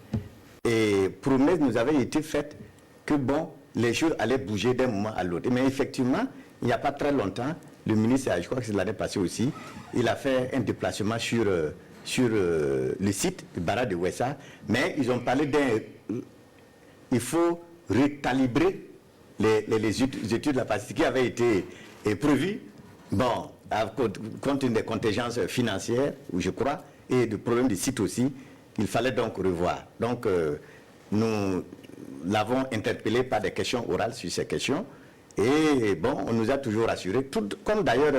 Et promesse nous avait été faite que bon, les choses allaient bouger d'un moment à l'autre. Mais effectivement, il n'y a pas très longtemps, le ministre, je crois que c'est l'année passée aussi, il a fait un déplacement sur sur le site du barrage de Ouessa, mais ils ont parlé il faut recalibrer les études de la facilité qui avaient été prévues, bon, compte tenu des contingences financières, je crois, et du problème du site aussi, il fallait donc revoir. Donc, nous l'avons interpellé par des questions orales sur ces questions, et bon, on nous a toujours rassurés, tout comme d'ailleurs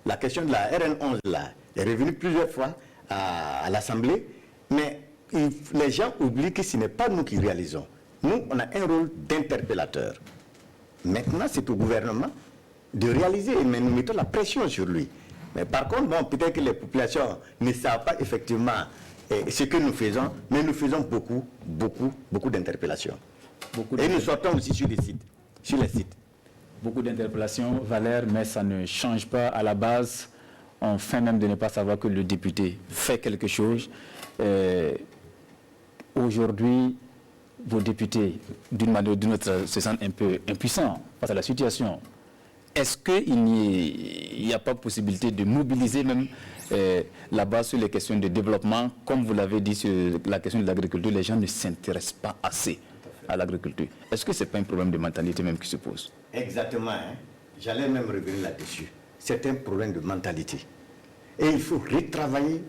la question de la RN11 là, est revenue plusieurs fois à l'Assemblée, mais les gens oublient que ce n'est pas nous qui réalisons. Nous, on a un rôle d'interpellateur. Maintenant, c'est au gouvernement de réaliser, mais nous mettons la pression sur lui. Mais par contre, bon, peut-être que les populations ne savent pas effectivement ce que nous faisons, mais nous faisons beaucoup d'interpellations. Et nous sortons aussi sur les sites. Beaucoup d'interpellations, Valère, mais ça ne change pas à la base. On fait même de ne pas savoir que le député fait quelque chose. Aujourd'hui, vos députés, d'une manière ou d'une autre, se sentent un peu impuissants face à la situation. Est-ce qu'il n'y a pas possibilité de mobiliser même là-bas sur les questions de développement? Comme vous l'avez dit sur la question de l'agriculture, les gens ne s'intéressent pas assez à l'agriculture. Est-ce que ce n'est pas un problème de mentalité même qui se pose? Exactement. Hein? J'allais même revenir là-dessus. C'est un problème de mentalité. Et il faut retravailler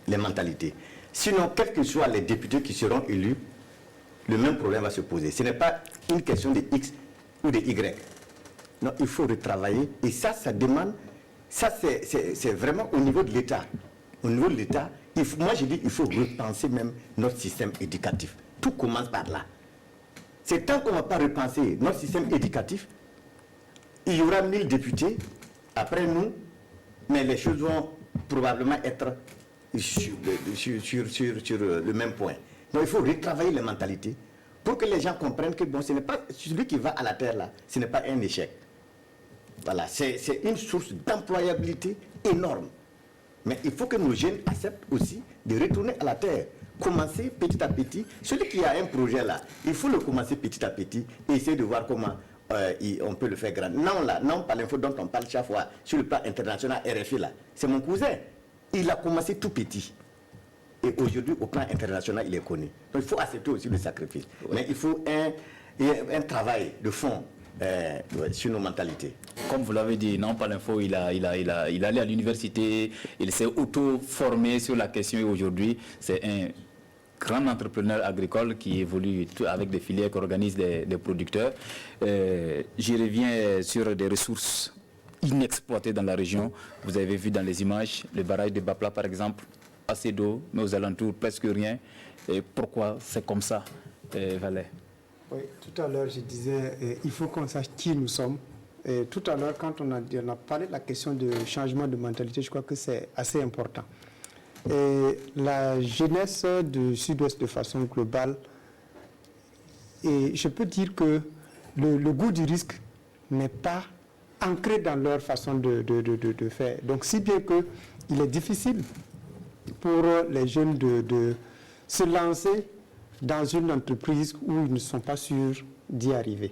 les mentalités. Sinon, quels que soient les députés qui seront élus, le même problème va se poser. Ce n'est pas une question de X ou de Y. Non, il faut retravailler. Et ça demande, c'est vraiment au niveau de l'État. Au niveau de l'État, moi je dis qu'il faut repenser même notre système éducatif. Tout commence par là. C'est tant qu'on ne va pas repenser notre système éducatif, il y aura 1000 députés après nous, mais les choses vont probablement être sur le même point. Donc il faut retravailler les mentalités pour que les gens comprennent que bon, ce n'est pas celui qui va à la terre là, ce n'est pas un échec. Voilà, c'est une source d'employabilité énorme. Mais il faut que nos jeunes acceptent aussi de retourner à la terre. Commencer petit à petit. Celui qui a un projet là, il faut le commencer petit à petit et essayer de voir comment on peut le faire grand. Non, pas l'info dont on parle chaque fois sur le plan international RFI là. C'est mon cousin. Il a commencé tout petit. Et aujourd'hui, au plan international, il est connu. Donc il faut accepter aussi le sacrifice. Ouais. Mais il faut un travail de fond sur nos mentalités. Comme vous l'avez dit, non, pas l'info, il allait à l'université, il s'est auto-formé sur la question et aujourd'hui, c'est un grand entrepreneur agricole qui évolue avec des filières qui organisent des producteurs. J'y reviens sur des ressources inexploitées dans la région. Vous avez vu dans les images, le barrage de Bapla par exemple, assez d'eau, mais aux alentours presque rien. Et pourquoi c'est comme ça, Valère? Oui, tout à l'heure je disais, il faut qu'on sache qui nous sommes. Et tout à l'heure, quand on a parlé de la question de changement de mentalité, je crois que c'est assez important. Et la jeunesse du Sud-Ouest de façon globale, et je peux dire que le goût du risque n'est pas ancré dans leur façon de faire. Donc si bien qu'il est difficile pour les jeunes de se lancer dans une entreprise où ils ne sont pas sûrs d'y arriver.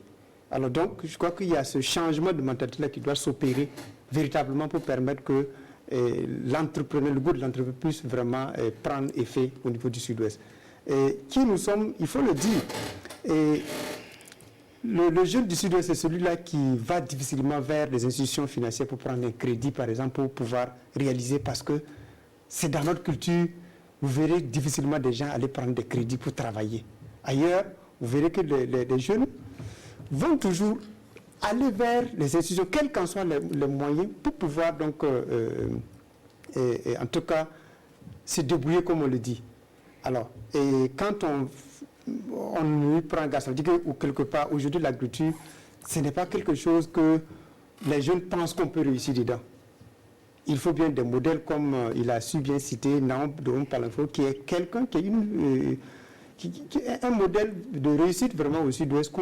Alors donc, je crois qu'il y a ce changement de mentalité-là qui doit s'opérer véritablement pour permettre que l'entrepreneur, le goût de l'entreprise puisse vraiment prendre effet au niveau du Sud-Ouest. Qui nous sommes, il faut le dire. Et le jeune du Sud-Ouest, c'est celui-là qui va difficilement vers les institutions financières pour prendre un crédit, par exemple, pour pouvoir réaliser, parce que c'est dans notre culture, vous verrez difficilement des gens aller prendre des crédits pour travailler. Ailleurs, vous verrez que les jeunes vont toujours aller vers les institutions, quels qu'en soient les moyens, pour pouvoir donc, en tout cas, se débrouiller comme on le dit. Alors, et quand on lui prend garde, ça veut dire que, ou quelque part, aujourd'hui, l'agriculture, ce n'est pas quelque chose que les jeunes pensent qu'on peut réussir dedans. Il faut bien des modèles comme il a su bien citer Naom Palinfo, qui est quelqu'un qui est un modèle de réussite vraiment au Sud-Ouest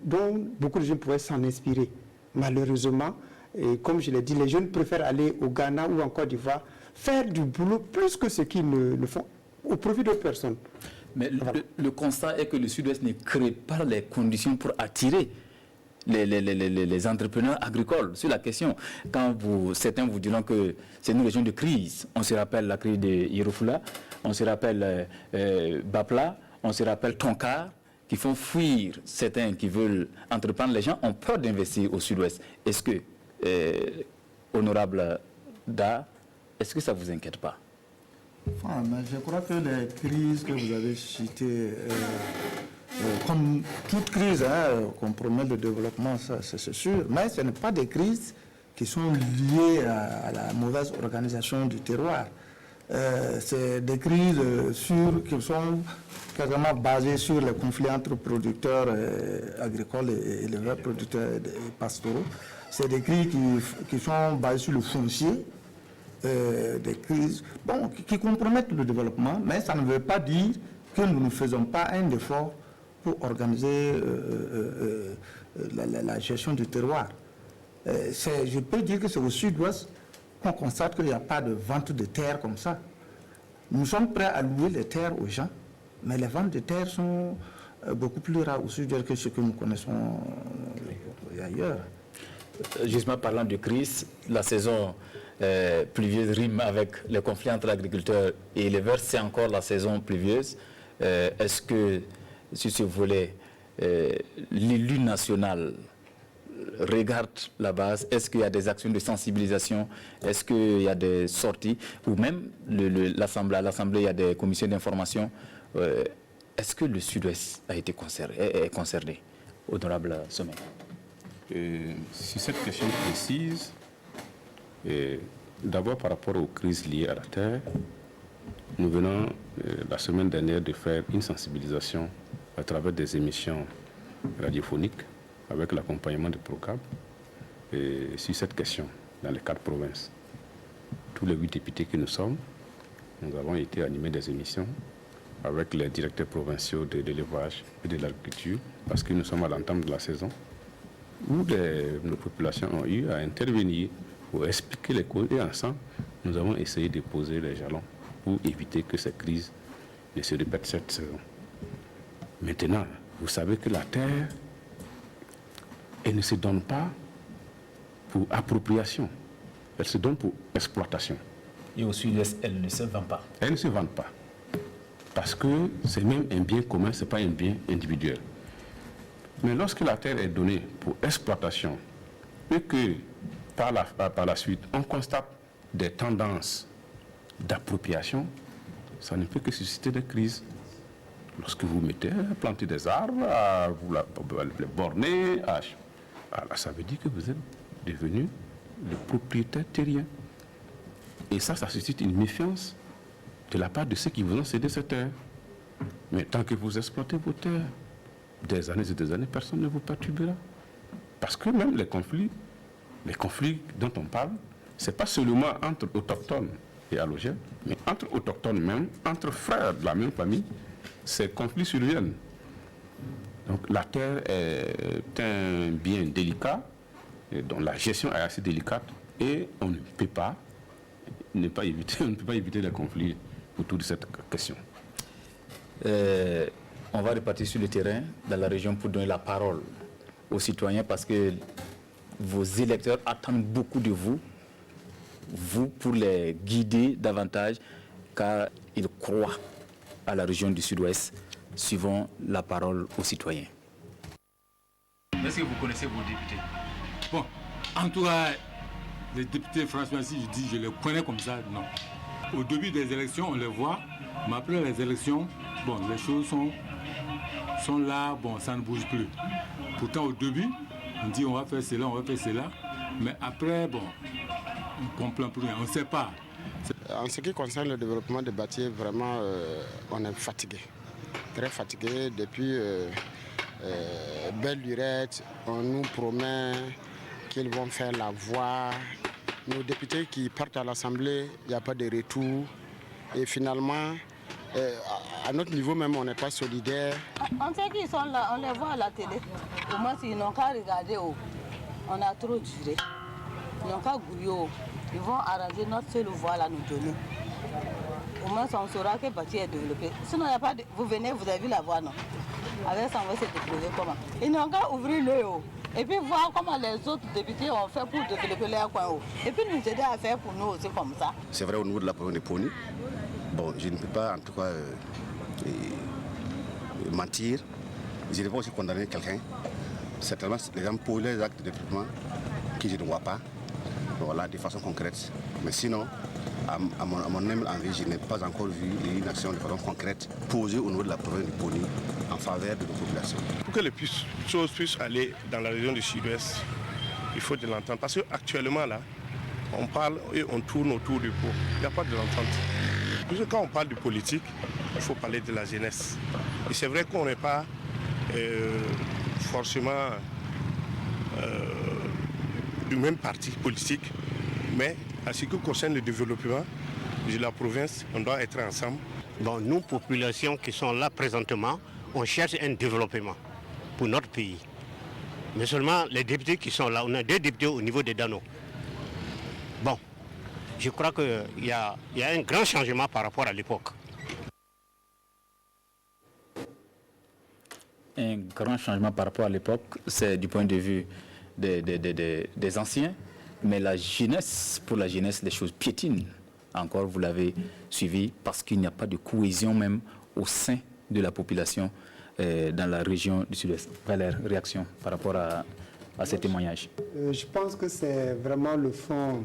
dont beaucoup de jeunes pourraient s'en inspirer. Malheureusement, et comme je l'ai dit, les jeunes préfèrent aller au Ghana ou en Côte d'Ivoire faire du boulot plus que ce qu'ils ne font au profit d'autres personnes. Mais voilà. Le constat est que le Sud-Ouest ne crée pas les conditions pour attirer les entrepreneurs agricoles sur la question. Quand certains vous diront que c'est une région de crise, on se rappelle la crise de Yirofula, on se rappelle Bapla, on se rappelle Tonka, qui font fuir certains qui veulent entreprendre. Les gens ont peur d'investir au sud-ouest. Est-ce que, honorable Da, est-ce que ça ne vous inquiète pas? Enfin, mais je crois que les crises que vous avez citées, comme toute crise, compromet le développement, ça c'est sûr, mais ce n'est pas des crises qui sont liées à la mauvaise organisation du terroir. C'est des crises qui sont carrément basées sur les conflits entre producteurs agricoles et éleveurs, producteurs et pastoraux. C'est des crises qui sont basées sur le foncier, des crises qui compromettent le développement, mais ça ne veut pas dire que nous ne faisons pas un effort pour organiser la gestion du terroir. Je peux dire que c'est au sud-ouest qu'on constate qu'il n'y a pas de vente de terre comme ça. Nous sommes prêts à louer les terres aux gens, mais les ventes de terre sont beaucoup plus rares au sud-ouest que ce que nous connaissons ailleurs. Justement, parlant de crise, la saison pluvieuse rime avec les conflits entre agriculteurs et éleveurs, c'est encore la saison pluvieuse. Est-ce que, sur ce volet, l'élu national regarde la base? Est-ce qu'il y a des actions de sensibilisation? Est-ce qu'il y a des sorties? Ou même à l'Assemblée, il y a des commissions d'information. Est-ce que le Sud-Ouest a été concerné, honorable Sommet? Si cette question précise, d'abord par rapport aux crises liées à la terre, nous venons la semaine dernière de faire une sensibilisation à travers des émissions radiophoniques avec l'accompagnement de Procab sur cette question dans les 4 provinces. Tous les 8 députés que nous sommes, nous avons été animés des émissions avec les directeurs provinciaux de l'élevage et de l'agriculture, parce que nous sommes à l'entame de la saison, où nos populations ont eu à intervenir pour expliquer les causes, et ensemble, nous avons essayé de poser les jalons pour éviter que ces crises ne se répètent cette saison. Maintenant, vous savez que la terre, elle ne se donne pas pour appropriation, elle se donne pour exploitation. Et au sud-est, elle ne se vend pas. Elle ne se vend pas. Parce que c'est même un bien commun, ce n'est pas un bien individuel. Mais lorsque la terre est donnée pour exploitation et que par la suite on constate des tendances d'appropriation, ça ne peut que susciter des crises. Lorsque vous mettez à planter des arbres, à les borner, ça veut dire que vous êtes devenu le propriétaire terrien. Et ça suscite une méfiance de la part de ceux qui vous ont cédé cette terre. Mais tant que vous exploitez vos terres, des années et des années, personne ne vous perturbera. Parce que même les conflits dont on parle, ce n'est pas seulement entre autochtones et allogènes, mais entre autochtones même, entre frères de la même famille, ces conflits surviennent. Donc la terre est un bien délicat, dont la gestion est assez délicate, et on ne peut pas éviter les conflits autour de cette question. On va repartir sur le terrain dans la région pour donner la parole aux citoyens, parce que vos électeurs attendent beaucoup de vous pour les guider davantage, car ils croient à la région du Sud-Ouest. Suivons la parole aux citoyens. Est-ce que vous connaissez vos députés? Bon, en tout cas, les députés, franchement, si je dis je les connais comme ça, non. Au début des élections, on les voit, mais après les élections, bon, les choses sont là, bon, ça ne bouge plus. Pourtant, au début, on dit on va faire cela, mais après, bon, on ne comprend plus rien, on ne sait pas. En ce qui concerne le développement de Batié, vraiment, on est fatigué, très fatigué. Depuis Belle Lurette, on nous promet qu'ils vont faire la voie. Nos députés qui partent à l'Assemblée, il n'y a pas de retour. Et finalement, à notre niveau même, on n'est pas solidaire. On sait qu'ils sont là, on les voit à la télé. Au moins, s'ils n'ont qu'à regarder, on a trop duré. Ils n'ont qu'à gouiller. Ils vont arranger notre seule voie à nous donner. Au moins, on saura que Batié est développé. Sinon, il n'y a pas de... Vous venez, vous avez vu la voie, non? Avec ça, on va se développer comment? Ils n'ont qu'à ouvrir l'œil. Et puis voir comment les autres députés ont fait pour développer leur coin. Et puis nous aider à faire pour nous aussi comme ça. C'est vrai au niveau de la province de Pony. Bon, je ne peux pas en tout cas mentir. Je ne vais pas aussi condamner quelqu'un. Certainement, les gens posent les actes de développement que je ne vois pas. Voilà, de façon concrète. Mais sinon, à mon humble envie, je n'ai pas encore vu une action de façon concrète posée au niveau de la province de Pony en faveur de nos populations. Pour que les choses puissent aller dans la région du Sud-Ouest, il faut de l'entente. Parce qu'actuellement, là, on parle et on tourne autour du pot. Il n'y a pas de l'entente. Parce que quand on parle de politique, il faut parler de la jeunesse. Et c'est vrai qu'on n'est pas forcément du même parti politique, mais en ce qui concerne le développement de la province, on doit être ensemble. Bon, nous, populations qui sont là présentement, on cherche un développement pour notre pays. Mais seulement les députés qui sont là, on a 2 députés au niveau des Dano. Bon, je crois qu'il y a un grand changement par rapport à l'époque. Un grand changement par rapport à l'époque, c'est du point de vue des anciens, mais la jeunesse, pour la jeunesse, les choses piétinent. Encore, vous l'avez suivi, parce qu'il n'y a pas de cohésion même au sein de la population dans la région du Sud-Est. Valère, réaction par rapport à ces témoignages? Je pense que c'est vraiment le fond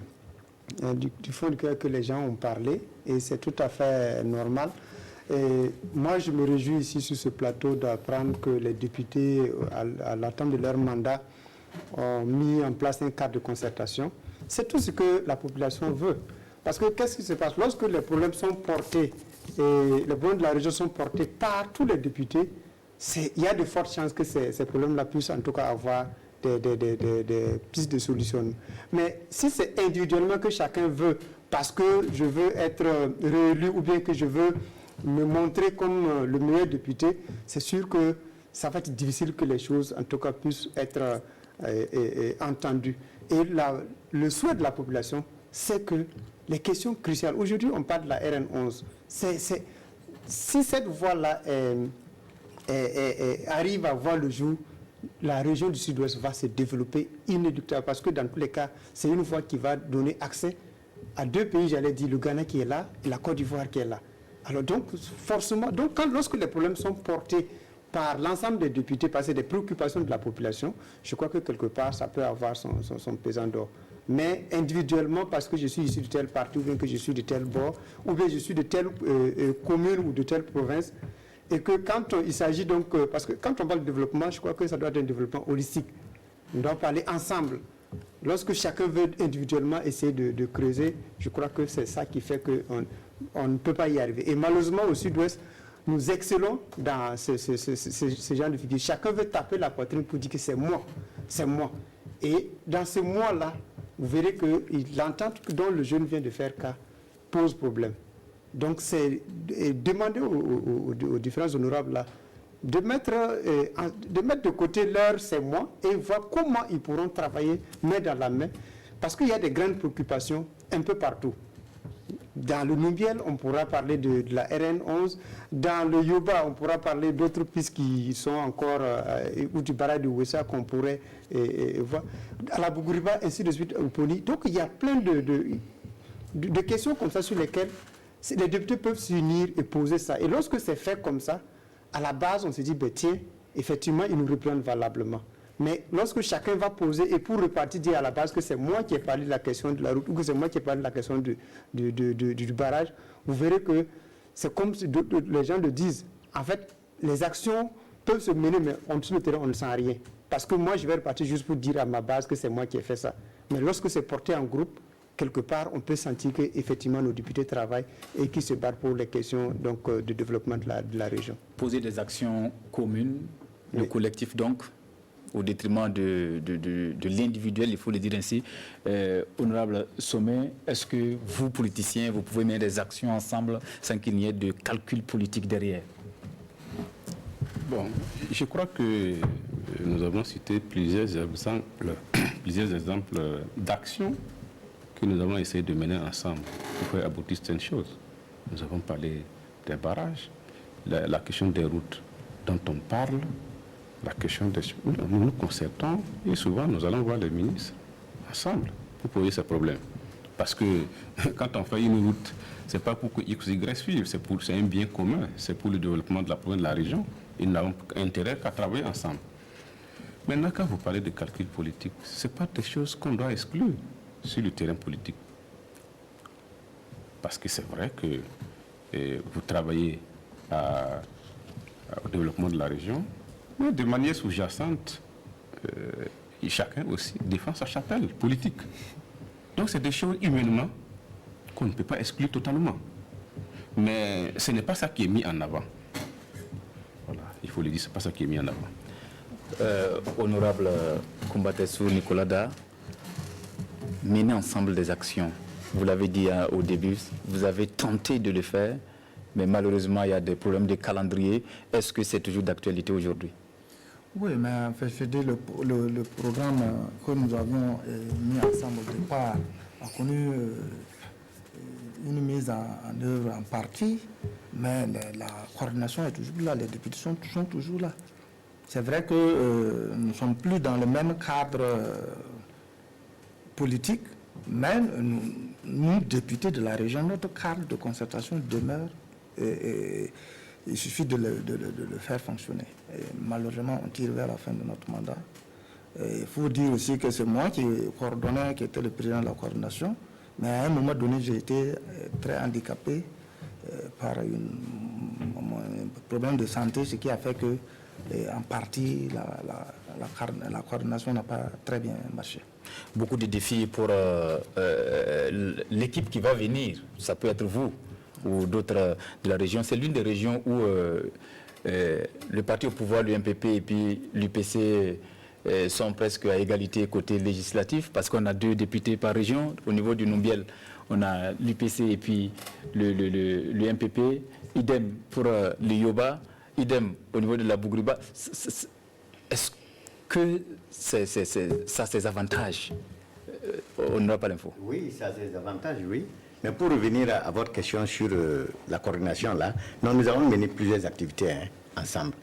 du fond du cœur que les gens ont parlé, et c'est tout à fait normal. Et moi, je me réjouis ici sur ce plateau d'apprendre que les députés, à l'attente de leur mandat, ont mis en place un cadre de concertation. C'est tout ce que la population veut. Parce que qu'est-ce qui se passe? Lorsque les problèmes sont portés, et les problèmes de la région sont portés par tous les députés, il y a de fortes chances que ces problèmes-là puissent en tout cas avoir des pistes de solution. Mais si c'est individuellement que chacun veut, parce que je veux être réélu ou bien que je veux me montrer comme le meilleur député, c'est sûr que ça va être difficile que les choses, en tout cas, puissent être entendues. Et le souhait de la population, c'est que les questions cruciales, aujourd'hui on parle de la RN11, si cette voie-là arrive à voir le jour, la région du Sud-Ouest va se développer inéluctable, parce que dans tous les cas, c'est une voie qui va donner accès à 2 pays, j'allais dire, le Ghana qui est là et la Côte d'Ivoire qui est là. Alors donc, forcément, lorsque les problèmes sont portés par l'ensemble des députés, parce que c'est des préoccupations de la population, je crois que quelque part, ça peut avoir son pesant d'or. Mais individuellement, parce que je suis ici de tel parti, ou bien que je suis de tel bord, ou bien je suis de telle commune ou de telle province, et que quand il s'agit donc, parce que quand on parle de développement, je crois que ça doit être un développement holistique. On doit parler ensemble. Lorsque chacun veut individuellement essayer de creuser, je crois que c'est ça qui fait qu'on ne peut pas y arriver. Et malheureusement, au Sud-Ouest, nous excellons dans ce genre de figure. Chacun veut taper la poitrine pour dire que c'est moi, c'est moi. Et dans ce moi-là, vous verrez que l'entente dont le jeune vient de faire cas pose problème. Donc c'est demander aux différents honorables là de mettre de côté leur c'est moi et voir comment ils pourront travailler main dans la main, parce qu'il y a des grandes préoccupations un peu partout. Dans le Numbiel, on pourra parler de la RN11. Dans le Yoba, on pourra parler d'autres pistes qui sont encore, ou du barrage de Ouessa qu'on pourrait voir. À la Bougouriba, ainsi de suite, au Poli. Donc il y a plein de questions comme ça sur lesquelles les députés peuvent s'unir et poser ça. Et lorsque c'est fait comme ça, à la base, on se dit, ben, tiens, effectivement, ils nous reprennent valablement. Mais lorsque chacun va poser, et pour repartir dire à la base que c'est moi qui ai parlé de la question de la route, ou que c'est moi qui ai parlé de la question du barrage, vous verrez que c'est comme si les gens le disent. En fait, les actions peuvent se mener, mais sur le terrain, on ne sent rien. Parce que moi, je vais repartir juste pour dire à ma base que c'est moi qui ai fait ça. Mais lorsque c'est porté en groupe, quelque part, on peut sentir qu'effectivement, nos députés travaillent et qu'ils se battent pour les questions donc, de développement de la région. Poser des actions communes, le collectif donc, au détriment de l'individuel, il faut le dire ainsi. Honorable Sommet, est-ce que vous, politiciens, vous pouvez mener des actions ensemble sans qu'il n'y ait de calcul politique derrière? Bon, je crois que nous avons cité plusieurs exemples d'actions que nous avons essayé de mener ensemble pour faire aboutir certaines choses. Nous avons parlé des barrages, la question des routes dont on parle, la question des... Nous nous concertons et souvent nous allons voir les ministres ensemble pour poser ces problèmes. Parce que quand on fait une route, ce n'est pas pour que X ou Y suivent, c'est un bien commun, c'est pour le développement de la province de la région. Et nous n'avons intérêt qu'à travailler ensemble. Maintenant, quand vous parlez de calcul politique, ce n'est pas des choses qu'on doit exclure sur le terrain politique. Parce que c'est vrai que vous travaillez au développement de la région, mais de manière sous-jacente, chacun aussi défend sa chapelle politique. Donc c'est des choses humainement qu'on ne peut pas exclure totalement. Mais ce n'est pas ça qui est mis en avant. Voilà, il faut le dire, ce n'est pas ça qui est mis en avant. Honorable Koumbatessou Nicolas Da, mener ensemble des actions. Vous l'avez dit au début, vous avez tenté de le faire, mais malheureusement il y a des problèmes de calendrier. Est-ce que c'est toujours d'actualité aujourd'hui? Oui, mais en fait, je dis, le programme que nous avions mis ensemble au départ a connu une mise en œuvre en partie, mais la coordination est toujours là, les députés sont toujours là. C'est vrai que nous ne sommes plus dans le même cadre politique, mais nous, députés de la région, notre cadre de concertation demeure et il suffit de le faire fonctionner. Et malheureusement, on tire vers la fin de notre mandat. Il faut dire aussi que c'est moi qui coordonnais, qui était le président de la coordination, mais à un moment donné, j'ai été très handicapé par un problème de santé, ce qui a fait que, en partie, la coordination n'a pas très bien marché. Beaucoup de défis pour l'équipe qui va venir. Ça peut être vous ou d'autres de la région. C'est l'une des régions où le parti au pouvoir, l'UMPP et puis l'UPC sont presque à égalité côté législatif, parce qu'on a 2 députés par région. Au niveau du Numbiel, on a l'UPC et puis l'UMPP. Idem pour le Yoba, idem au niveau de la Bougriba. Est-ce que ça a ses avantages? On n'aura pas l'info. Oui, ça a ses avantages, oui. Mais pour revenir à votre question sur la coordination, là, nous avons mené plusieurs activités ensemble.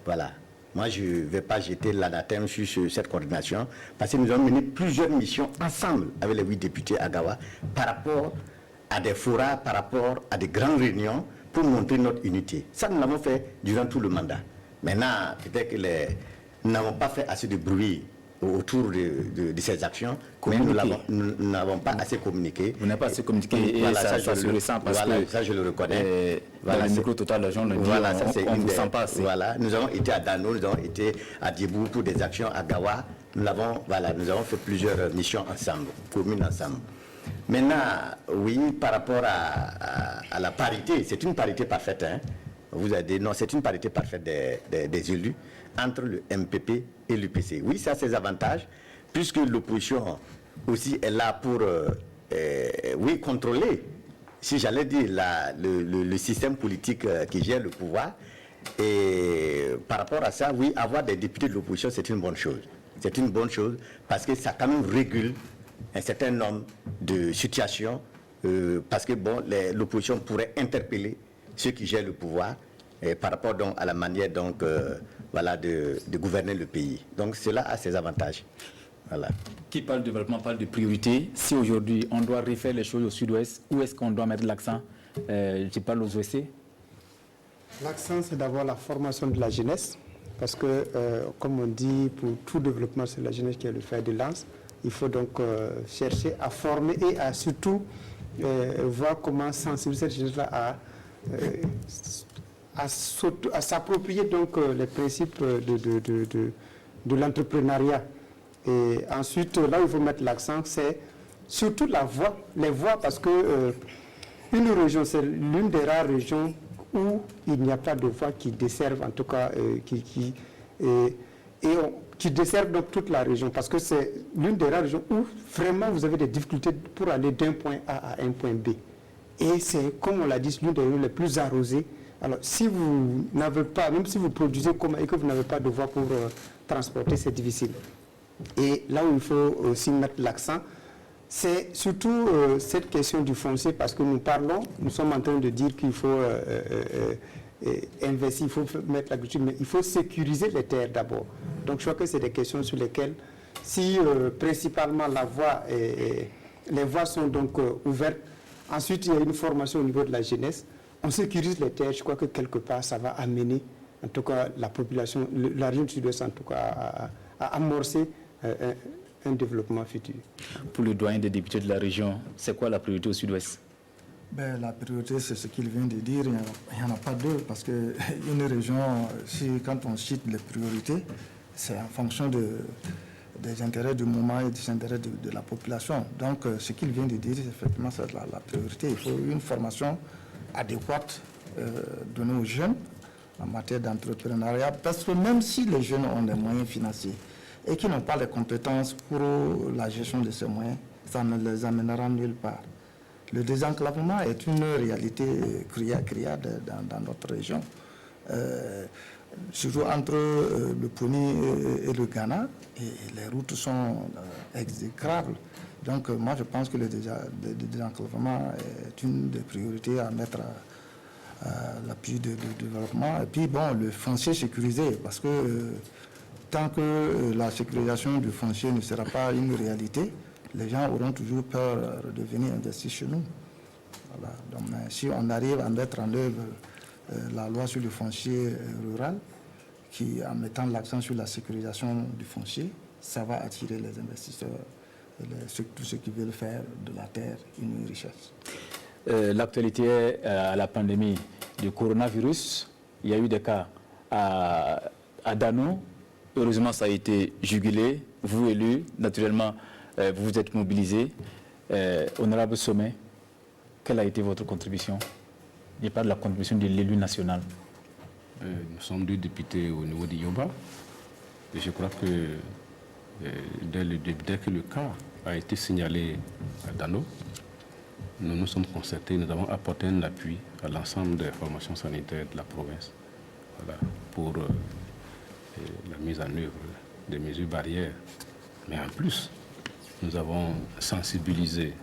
Voilà. Moi, je ne vais pas jeter l'anathème sur cette coordination, parce que nous avons mené plusieurs missions ensemble avec les 8 députés à Gawa, par rapport à des forats, par rapport à des grandes réunions, pour montrer notre unité. Ça, nous l'avons fait durant tout le mandat. Maintenant, peut-être que nous n'avons pas fait assez de bruit autour de ces actions, mais nous n'avons pas assez communiqué. Vous n'avez pas assez communiqué et voilà, ça se ressent parce que ça je le reconnais. Voilà, le micro total d'argent, voilà, on ne vous sent pas assez. Voilà, nous avons été à Dano, nous avons été à Djibou pour des actions à Gawa. Nous avons fait plusieurs missions ensemble, communes ensemble. Maintenant, oui, par rapport à la parité, c'est une parité parfaite. Vous avez dit, non, c'est une parité parfaite des élus entre le MPP et l'UPC. Oui, ça a ses avantages, puisque l'opposition aussi est là pour contrôler, si j'allais dire, le système politique qui gère le pouvoir. Et par rapport à ça, oui, avoir des députés de l'opposition, c'est une bonne chose. C'est une bonne chose parce que ça quand même régule un certain nombre de situations, parce que bon, l'opposition pourrait interpeller ceux qui gèrent le pouvoir par rapport donc, à la manière donc, de gouverner le pays. Donc cela a ses avantages. Voilà. Qui parle de développement parle de priorité. Si aujourd'hui on doit refaire les choses au sud-ouest, où est-ce qu'on doit mettre l'accent? Je parle aux OSC. L'accent, c'est d'abord la formation de la jeunesse, parce que, comme on dit, pour tout développement, c'est la jeunesse qui est le fer de lance. Il faut donc chercher à former et à surtout voir comment sensibiliser cette jeunesse-là à s'approprier donc les principes de l'entrepreneuriat. Et ensuite, là où il faut mettre l'accent, c'est surtout les voies, parce que une région, c'est l'une des rares régions où il n'y a pas de voies qui desservent, en tout cas, qui desservent donc toute la région, parce que c'est l'une des rares régions où vraiment vous avez des difficultés pour aller d'un point A à un point B. Et c'est, comme on l'a dit, l'une des régions les plus arrosées. Alors, si vous n'avez pas, même si vous produisez et que vous n'avez pas de voie pour transporter, c'est difficile. Et là où il faut aussi mettre l'accent, c'est surtout cette question du foncier, parce que nous sommes en train de dire qu'il faut investir, il faut mettre l'agriculture, mais il faut sécuriser les terres d'abord. Donc je crois que c'est des questions sur lesquelles, si principalement les voies sont donc ouvertes, ensuite il y a une formation au niveau de la jeunesse, on sécurise les terres, je crois que quelque part ça va amener, en tout cas la population, la région du Sud-Ouest en tout cas, à amorcer un développement futur. Pour le doyen des députés de la région, c'est quoi la priorité au Sud-Ouest? La priorité, c'est ce qu'il vient de dire. Il n'y en a pas deux, parce qu'une région, quand on cite les priorités, c'est en fonction des intérêts du moment et des intérêts de la population. Donc, ce qu'il vient de dire, effectivement, c'est la priorité. Il faut une formation adéquate donnée aux jeunes en matière d'entrepreneuriat, parce que même si les jeunes ont des moyens financiers et qui n'ont pas les compétences pour la gestion de ces moyens, ça ne les amènera nulle part. Le désenclavement est une réalité criarde dans notre région, surtout entre le Poni et le Ghana, et les routes sont exécrables. Donc moi je pense que le désenclavement est une des priorités à mettre à l'appui du développement. Et puis bon, le foncier sécurisé, parce que tant que la sécurisation du foncier ne sera pas une réalité, les gens auront toujours peur de venir investir chez nous. Voilà. Donc, si on arrive à mettre en œuvre la loi sur le foncier rural, qui, en mettant l'accent sur la sécurisation du foncier, ça va attirer les investisseurs, tous ceux qui veulent faire de la terre une richesse. L'actualité est à la pandémie du coronavirus. Il y a eu des cas à Dano. Heureusement, ça a été jugulé. Vous, élus, naturellement, vous vous êtes mobilisés. Honorable Sommet, quelle a été votre contribution? Il n'y a pas de la contribution de l'élu national. Nous sommes 2 députés au niveau de Yoba. Et je crois que dès que le cas a été signalé à Dano, nous nous sommes concertés, nous avons apporté un appui à l'ensemble des formations sanitaires de la province, voilà, pour la mise en œuvre des mesures barrières. Mais en plus, nous avons sensibilisé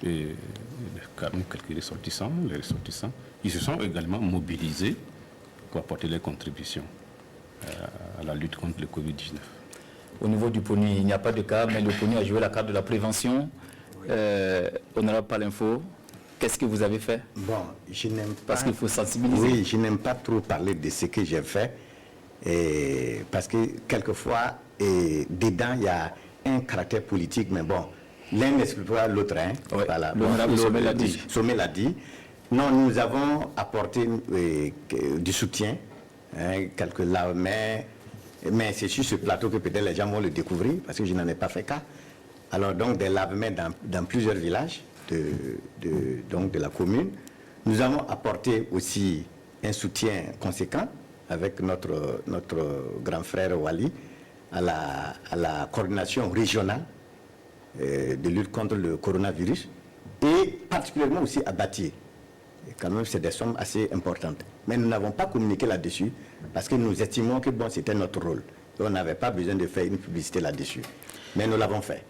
quelques ressortissants. Les ressortissants, ils se sont également mobilisés pour apporter leurs contributions à la lutte contre le Covid-19. Au niveau du PONI, il n'y a pas de cas, mais le PONI a joué la carte de la prévention. Honorable Palinfo, qu'est-ce que vous avez fait? Bon, je n'aime pas... Parce qu'il faut sensibiliser. Oui, je n'aime pas trop parler de ce que j'ai fait, parce que quelquefois, dedans, il y a un caractère politique, mais bon, l'un n'explique pas l'autre. Hein, oui, voilà. L'honorable Sommet l'a dit. Sommet l'a dit. Non, nous avons apporté du soutien, hein, quelques lave-mains, mais c'est sur ce plateau que peut-être les gens vont le découvrir, parce que je n'en ai pas fait cas. Alors donc des lave-mains dans plusieurs villages de la commune. Nous avons apporté aussi un soutien conséquent avec notre grand frère Wali à la coordination régionale de lutte contre le coronavirus, et particulièrement aussi à Batié. Et quand même, c'est des sommes assez importantes. Mais nous n'avons pas communiqué là-dessus parce que nous estimons que bon, c'était notre rôle. Et on n'avait pas besoin de faire une publicité là-dessus. Mais nous l'avons fait.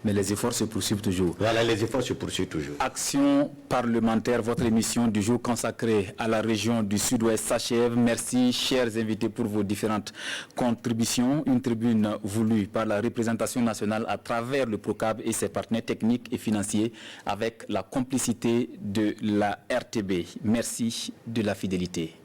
Mais les efforts se poursuivent toujours. Voilà, les efforts se poursuivent toujours. Action parlementaire, votre émission du jour consacrée à la région du Sud-Ouest s'achève. Merci, chers invités, pour vos différentes contributions. Une tribune voulue par la représentation nationale à travers le PROCAB et ses partenaires techniques et financiers avec la complicité de la RTB. Merci de la fidélité.